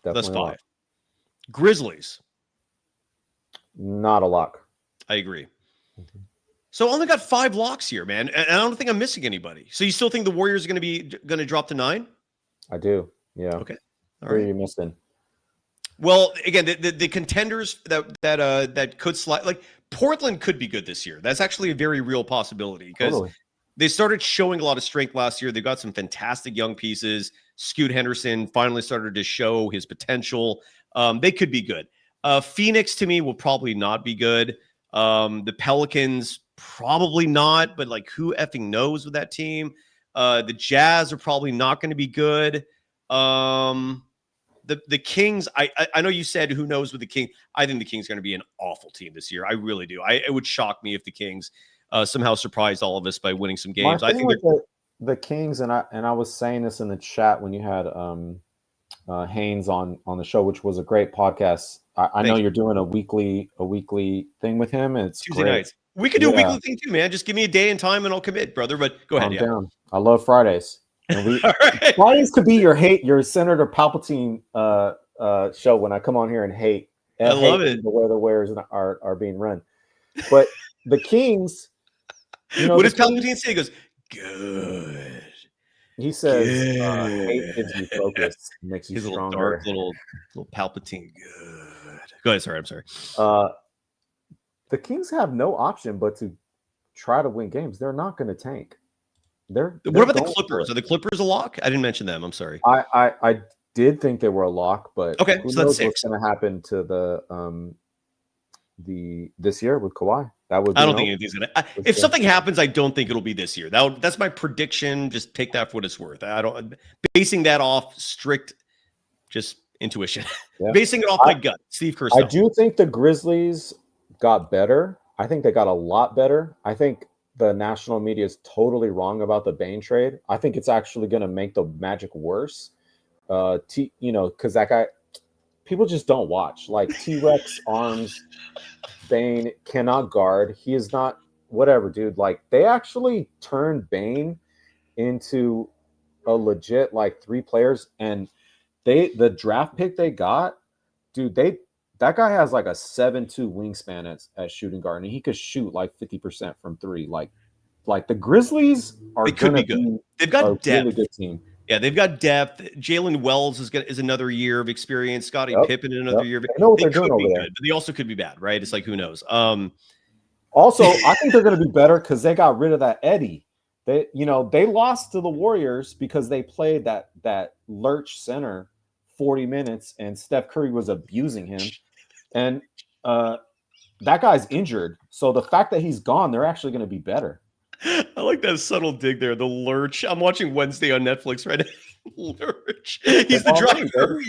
That's 5. Grizzlies. Not a lock. I agree. Mm-hmm. So I only got 5 locks here, man, and I don't think I'm missing anybody. So you still think the Warriors are going to drop to 9? I do. Yeah. Okay. All Who right. are you missing? Well, again, the contenders that could slide, like Portland could be good this year. That's actually a very real possibility because they started showing a lot of strength last year. They got some fantastic young pieces. Scoot Henderson finally started to show his potential. They could be good. Phoenix to me will probably not be good. The Pelicans Probably not, but like who effing knows with that team? The Jazz are probably not going to be good. The Kings, I know you said who knows with the Kings. I think the Kings are going to be an awful team this year. I really do. It would shock me if the Kings somehow surprised all of us by winning some games. I think the Kings, and I was saying this in the chat when you had Haynes on the show, which was a great podcast. I know you're doing a weekly thing with him, and it's Tuesday great. nights. We could do a weekly thing too, man. Just give me a day and time, and I'll commit, brother. But go ahead. I'm down. I love Fridays. And right. Fridays could be your Senator Palpatine show when I come on here and hate. I love it. The way the Warriors are being run. But the Kings, what does Palpatine say? He goes, good. He says, hate gives you focus, makes you stronger. Little Palpatine. Good. Go ahead. Sorry, I'm sorry. The Kings have no option but to try to win games. They're not going to tank. What about the Clippers? Are the Clippers a lock? I didn't mention them. I'm sorry. I did think they were a lock, but okay, who knows what's going to happen to this year with Kawhi? I don't think anything's going to. If something happens, I don't think it'll be this year. That's my prediction. Just take that for what it's worth. I don't basing that off strict, just intuition. Yeah. Basing it off my gut. Steve Kerr. I do think the Grizzlies got better. I think they got a lot better. I think the national media is totally wrong about the Bane trade. I think it's actually going to make the Magic worse. Because that guy, people just don't watch. Like T-Rex arms, Bane cannot guard. He is not whatever, dude. Like they actually turned Bane into a legit like 3 players, and the draft pick they got, dude. That guy has like a 7'2" wingspan at shooting guard, and he could shoot like 50% from 3. Like the Grizzlies are going to be good. They've got depth. Really good team. Yeah, they've got depth. Jalen Wells is another year of experience. Scottie Pippen another year. I know what they're doing over there. Good, but they also could be bad, right? It's like who knows. Also, I think they're going to be better because they got rid of that Eddie. They lost to the Warriors because they played that lurch center 40 minutes, and Steph Curry was abusing him. And that guy's injured. So the fact that he's gone, they're actually going to be better. I like that subtle dig there. The lurch. I'm watching Wednesday on Netflix right now. Lurch. He's the driver.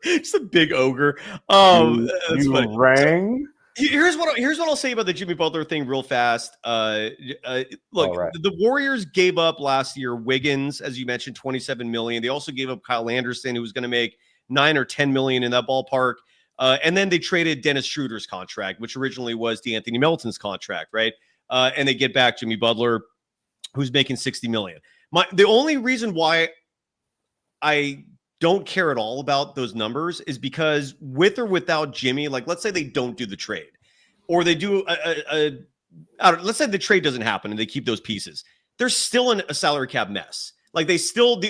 He's a big ogre. That's funny. Rang? Here's what I'll say about the Jimmy Butler thing real fast. Look, right. The Warriors gave up last year Wiggins, as you mentioned, $27 million. They also gave up Kyle Anderson, who was going to make $9 or $10 million in that ballpark. And then they traded Dennis Schroeder's contract, which originally was DeAnthony Melton's contract, right? And they get back Jimmy Butler, who's making $60 million. The only reason why I don't care at all about those numbers is because with or without Jimmy, like let's say they don't do the trade, or they do let's say the trade doesn't happen and they keep those pieces. There's still a salary cap mess. Like they still,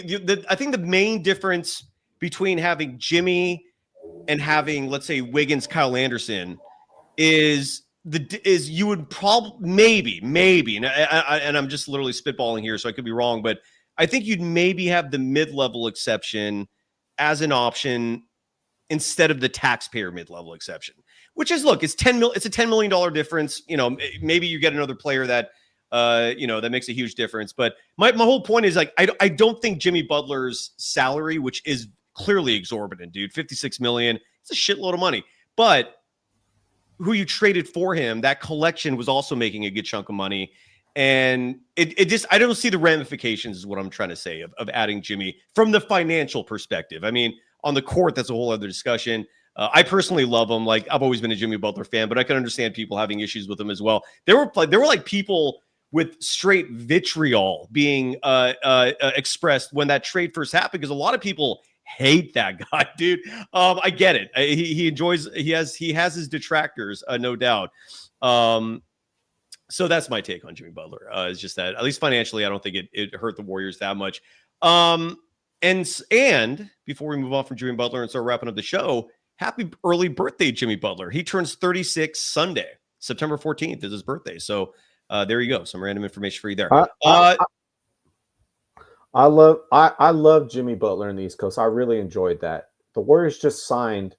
I think the main difference between having Jimmy and having, let's say, Wiggins, Kyle Anderson is you would probably maybe, and I'm just literally spitballing here, so I could be wrong, but I think you'd maybe have the mid-level exception as an option instead of the taxpayer mid-level exception, which is, look, it's it's a $10 million difference. Maybe you get another player that that makes a huge difference. But my whole point is, like, I don't think Jimmy Butler's salary, which is clearly exorbitant, dude, $56 million, it's a shitload of money. But who you traded for him, that collection was also making a good chunk of money. And it just, I don't see the ramifications is what I'm trying to say of adding Jimmy from the financial perspective. I mean, on the court, that's a whole other discussion. I personally love him. Like, I've always been a Jimmy Butler fan, but I can understand people having issues with him as well. There were like people with straight vitriol being expressed when that trade first happened, because a lot of people hate that guy, dude. I get it. He enjoys. He has his detractors, no doubt. So that's my take on Jimmy Butler. It's just that, at least financially, I don't think it hurt the Warriors that much. And before we move on from Jimmy Butler and start wrapping up the show, happy early birthday, Jimmy Butler. He turns 36 Sunday, September 14th is his birthday. So there you go. Some random information for you there. I love Jimmy Butler in the East Coast. I really enjoyed that. The Warriors just signed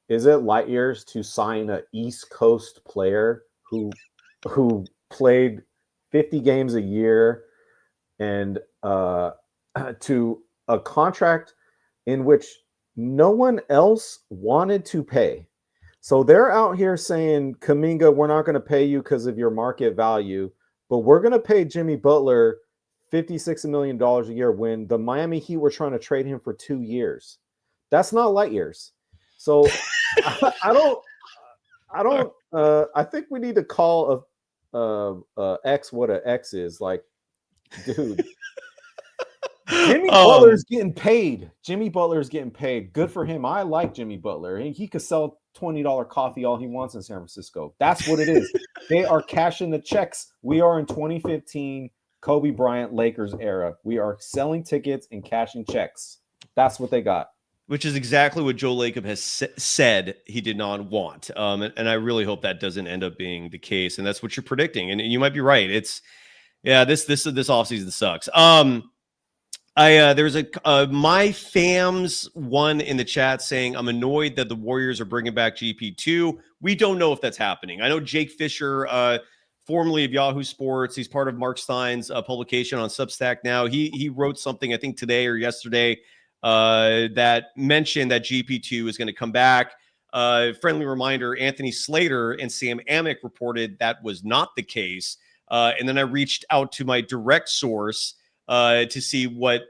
is it light years to sign an East Coast player who played 50 games a year and to a contract in which no one else wanted to pay. So they're out here saying, Kuminga, we're not going to pay you because of your market value, but we're going to pay Jimmy Butler $56 million a year when the Miami Heat were trying to trade him for 2 years. That's not light years. So I think we need to call X what an X is. Like, dude, Jimmy Butler's getting paid. Jimmy Butler's getting paid. Good for him. I like Jimmy Butler. He could sell $20 coffee all he wants in San Francisco. That's what it is. They are cashing the checks. We are in 2015 Kobe Bryant Lakers era. We are selling tickets and cashing checks. That's what they got. Which is exactly what Joe Lacob has said he did not want. And I really hope that doesn't end up being the case. And that's what you're predicting. And you might be right. This offseason sucks. There's a my fams one in the chat saying, I'm annoyed that the Warriors are bringing back GP2. We don't know if that's happening. I know Jake Fisher, formerly of Yahoo Sports, he's part of Mark Stein's publication on Substack now. He wrote something, I think today or yesterday, that mentioned that GP2 is going to come back. Friendly reminder, Anthony Slater and Sam Amick reported that was not the case. And then I reached out to my direct source to see what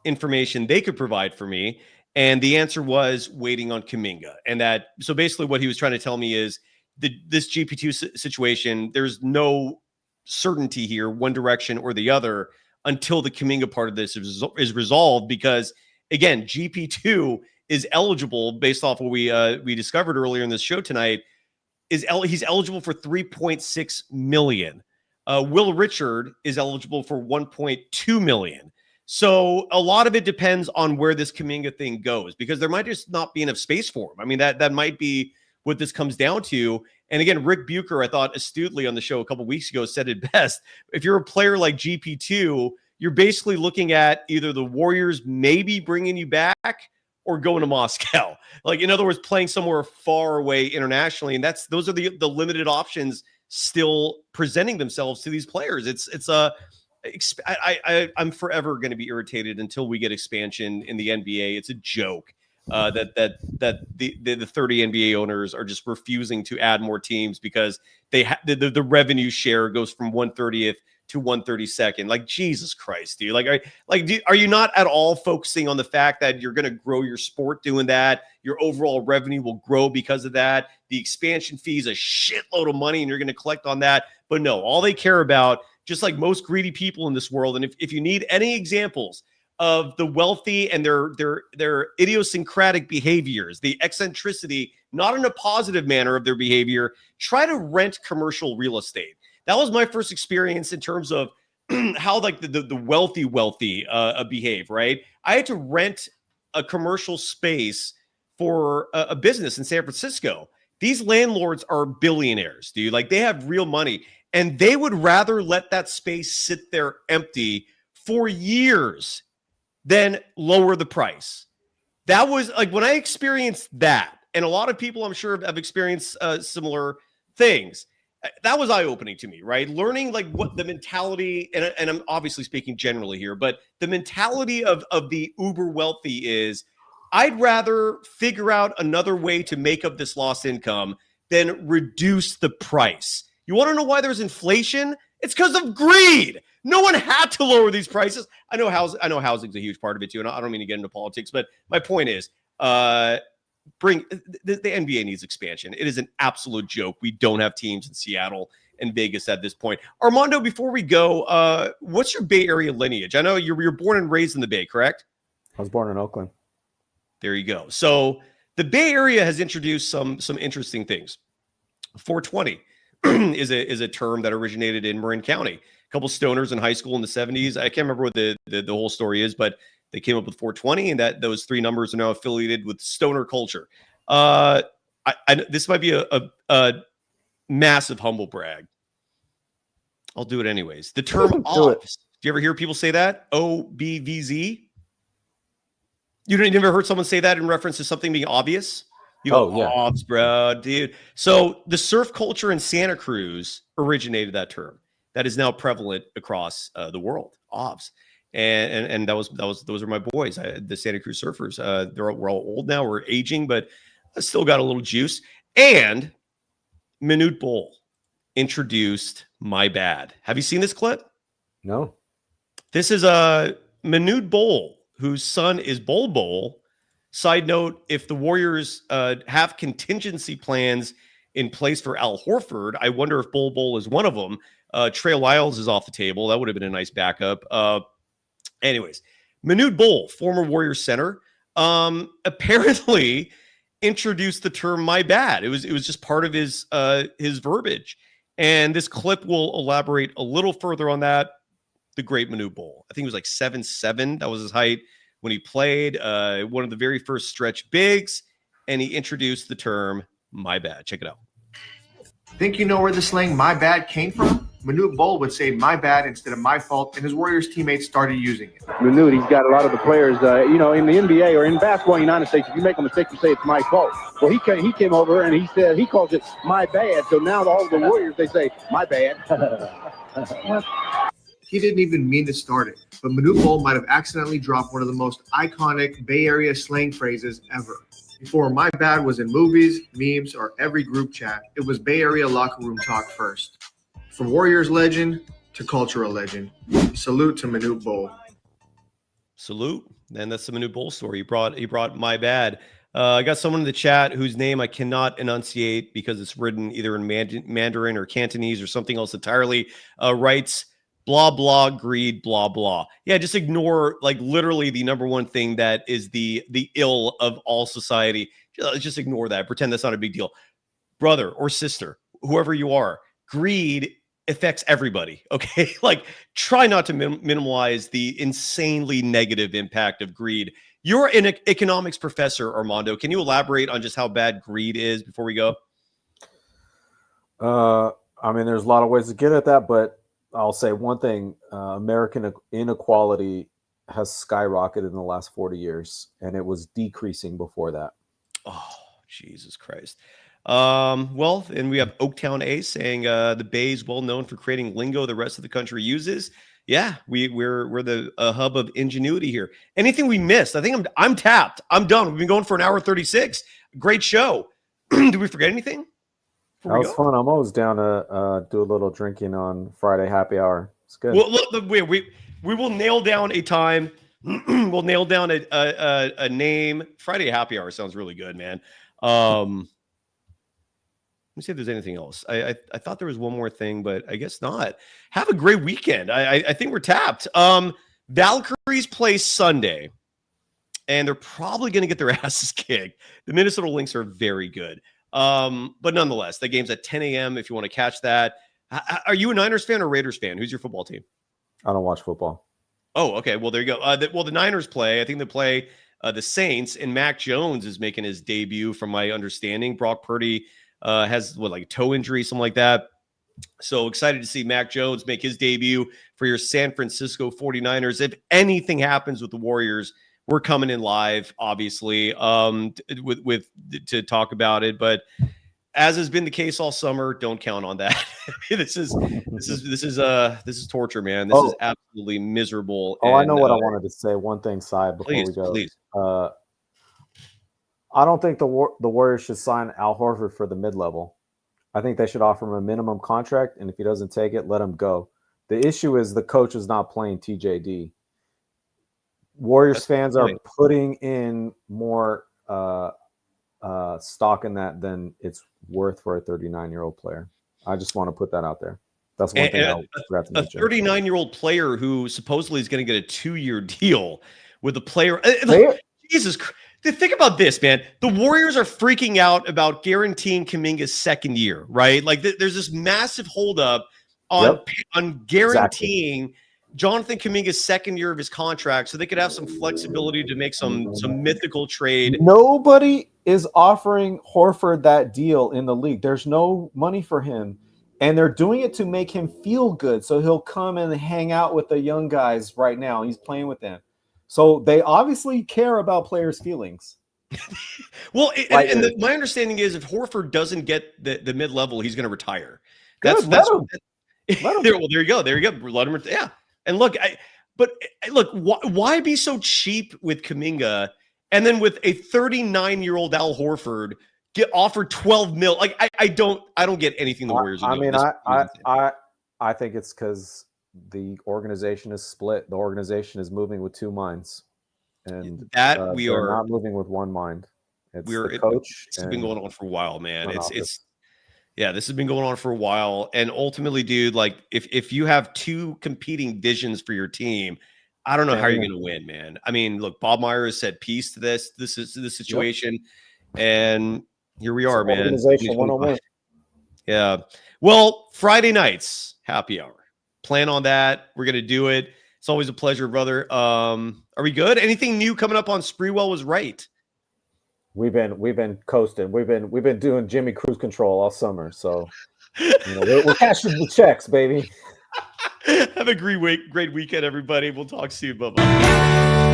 information they could provide for me. And the answer was waiting on Kuminga. And so basically what he was trying to tell me is this GP2 situation, there's no certainty here, one direction or the other, until the Kuminga part of this is resolved, because again, GP2 is eligible based off what we discovered earlier in this show tonight. He's eligible for $3.6 million. Will Richard is eligible for $1.2 million. So a lot of it depends on where this Kuminga thing goes, because there might just not be enough space for him. I mean, that might be what this comes down to. And again, Rick Bucher, I thought astutely on the show a couple of weeks ago, said it best. If you're a player like GP2, you're basically looking at either the Warriors maybe bringing you back or going to Moscow. Like, in other words, playing somewhere far away internationally. And those are the limited options still presenting themselves to these players. I'm forever going to be irritated until we get expansion in the NBA. It's a joke that the 30 NBA owners are just refusing to add more teams because the revenue share goes from 1/30th to 1/32. Like, Jesus Christ, dude. Are you not at all focusing on the fact that you're going to grow your sport doing that? Your overall revenue will grow because of that. The expansion fee is a shitload of money, and you're going to collect on that. But no, all they care about, just like most greedy people in this world, and if you need any examples of the wealthy and their idiosyncratic behaviors, the eccentricity, not in a positive manner of their behavior, try to rent commercial real estate. That was my first experience in terms of how like the wealthy behave, right? I had to rent a commercial space for a business in San Francisco. These landlords are billionaires, dude. Like, they have real money, and they would rather let that space sit there empty for years than lower the price. That was like when I experienced that, and a lot of people I'm sure have experienced similar things. That was eye-opening to me, right? Learning like what the mentality, and I'm obviously speaking generally here, but the mentality of the uber wealthy is, I'd rather figure out another way to make up this lost income than reduce the price. You want to know why there's inflation? It's because of greed. No one had to lower these prices. I know housing's a huge part of it too, and I don't mean to get into politics, but my point is, the NBA needs expansion. It is an absolute joke. We don't have teams in Seattle and Vegas at this point. Armando, before we go, what's your Bay Area lineage? I know you're born and raised in the Bay, correct? I was born in Oakland. There you go. So the Bay Area has introduced some interesting things. 420 is a term that originated in Marin County. A couple stoners in high school in the 70s. I can't remember what the whole story is, but they came up with 420, and that those three numbers are now affiliated with stoner culture. This might be a massive humble brag. I'll do it anyways. The term OBVZ. Do you ever hear people say that? OBVZ? You never heard someone say that in reference to something being obvious? You OBS, bro, dude. So the surf culture in Santa Cruz originated that term that is now prevalent across the world. OBS. And those are my boys, the Santa Cruz Surfers. We're all old now, we're aging, but I still got a little juice. And Manute Bol introduced My Bad. Have you seen this clip? No. This is Manute Bol, whose son is Bol Bol. Side note, if the Warriors have contingency plans in place for Al Horford, I wonder if Bol Bol is one of them. Trey Lyles is off the table. That would have been a nice backup. Anyways, Manute Bol, former Warriors center, apparently introduced the term "my bad." It was just part of his verbiage, and this clip will elaborate a little further on that. The great Manute Bol, I think it was like 7'7". That was his height when he played. One of the very first stretch bigs, and he introduced the term "my bad." Check it out. Think you know where the slang "my bad" came from? Manute Bol would say "my bad" instead of "my fault," and his Warriors teammates started using it. Manute, he's got a lot of the players, in the NBA or in basketball in the United States, if you make a mistake, you say it's my fault. Well, he came over and he said he calls it "my bad." So now all the Warriors, they say "my bad." He didn't even mean to start it, but Manute Bol might have accidentally dropped one of the most iconic Bay Area slang phrases ever. Before "my bad" was in movies, memes, or every group chat, it was Bay Area locker room talk first. From Warriors legend to cultural legend, salute to Manute Bol. Salute. And that's the Manute Bol story. He brought "my bad." I got someone in the chat whose name I cannot enunciate because it's written either in Mandarin or Cantonese or something else entirely. Writes, blah, blah, greed, blah, blah. Yeah, just ignore like literally the number one thing that is the ill of all society. Just ignore that. Pretend that's not a big deal. Brother or sister, whoever you are, greed affects everybody. Okay. Like try not to minimize the insanely negative impact of greed. You're an economics professor, Armando. Can you elaborate on just how bad greed is before we go? I mean, there's a lot of ways to get at that, but I'll say one thing. American inequality has skyrocketed in the last 40 years, and it was decreasing before that. Oh, Jesus Christ. Well, and we have Oaktown A saying the Bay is well known for creating lingo the rest of the country uses. Yeah, we're the hub of ingenuity here. Anything we missed? I think I'm tapped. I'm done. We've been going for an hour 36. Great show. Did we forget anything? That was fun. I'm always down to do a little drinking on Friday happy hour. It's good. Well, look, we will nail down a time. We'll nail down a name. Friday happy hour sounds really good, man. Let me see if there's anything else. I thought there was one more thing, but I guess not. Have a great weekend. I think we're tapped. Valkyries play Sunday, and they're probably going to get their asses kicked. The Minnesota Lynx are very good. But nonetheless, the game's at 10 a.m. if you want to catch that. Are you a Niners fan or Raiders fan? Who's your football team? I don't watch football. Oh, okay. Well, there you go. The Niners play. I think they play the Saints, and Mac Jones is making his debut from my understanding. Brock Purdy has like a toe injury, something like that. So excited to see Mac Jones make his debut for your San Francisco 49ers. If anything happens with the Warriors, we're coming in live, obviously, to talk about it. But as has been the case all summer, don't count on that. This is torture, man. This is absolutely miserable. I know what I wanted to say. One thing, Cy, before we go. Please. I don't think the Warriors should sign Al Horford for the mid-level. I think they should offer him a minimum contract, and if he doesn't take it, let him go. The issue is the coach is not playing TJD. Warriors fans are putting in more stock in that than it's worth for a 39-year-old player. I just want to put that out there. That's one thing. A 39-year-old player who supposedly is going to get a 2-year deal with a player. Jesus Christ. Think about this, man. The Warriors are freaking out about guaranteeing Kuminga's second year, right? Like there's this massive holdup on guaranteeing Jonathan Kuminga's second year of his contract so they could have some flexibility to make some mythical trade. Nobody is offering Horford that deal in the league. There's no money for him. And they're doing it to make him feel good. So he'll come and hang out with the young guys right now. He's playing with them. So they obviously care about players' feelings. Well, my understanding is if Horford doesn't get the mid level, he's going to retire. That's Let him. well, there you go. Let him. Yeah. And look, why be so cheap with Kuminga, and then with a 39-year-old Al Horford get offered $12 million? Like I don't get anything the Warriors are doing. I think it's because the organization is split. The organization is moving with two minds, and that we are not moving with one mind. It's the coach. It's been going on for a while, man. This has been going on for a while. And ultimately, dude, like if you have two competing visions for your team, I don't know how you're going to win, man. I mean, look, Bob Myers said peace to this situation. Yep. And here we are, man. Organization 101. Yeah. Well, Friday nights, happy hour. Plan on that. We're going to do it. It's always a pleasure, brother. Are we good? Anything new coming up on Sprewell Was Right? We've been coasting. We've been doing Jimmy Cruise control all summer. So we're cashing the checks, baby. Have a great weekend, everybody. We'll talk soon. Bye-bye.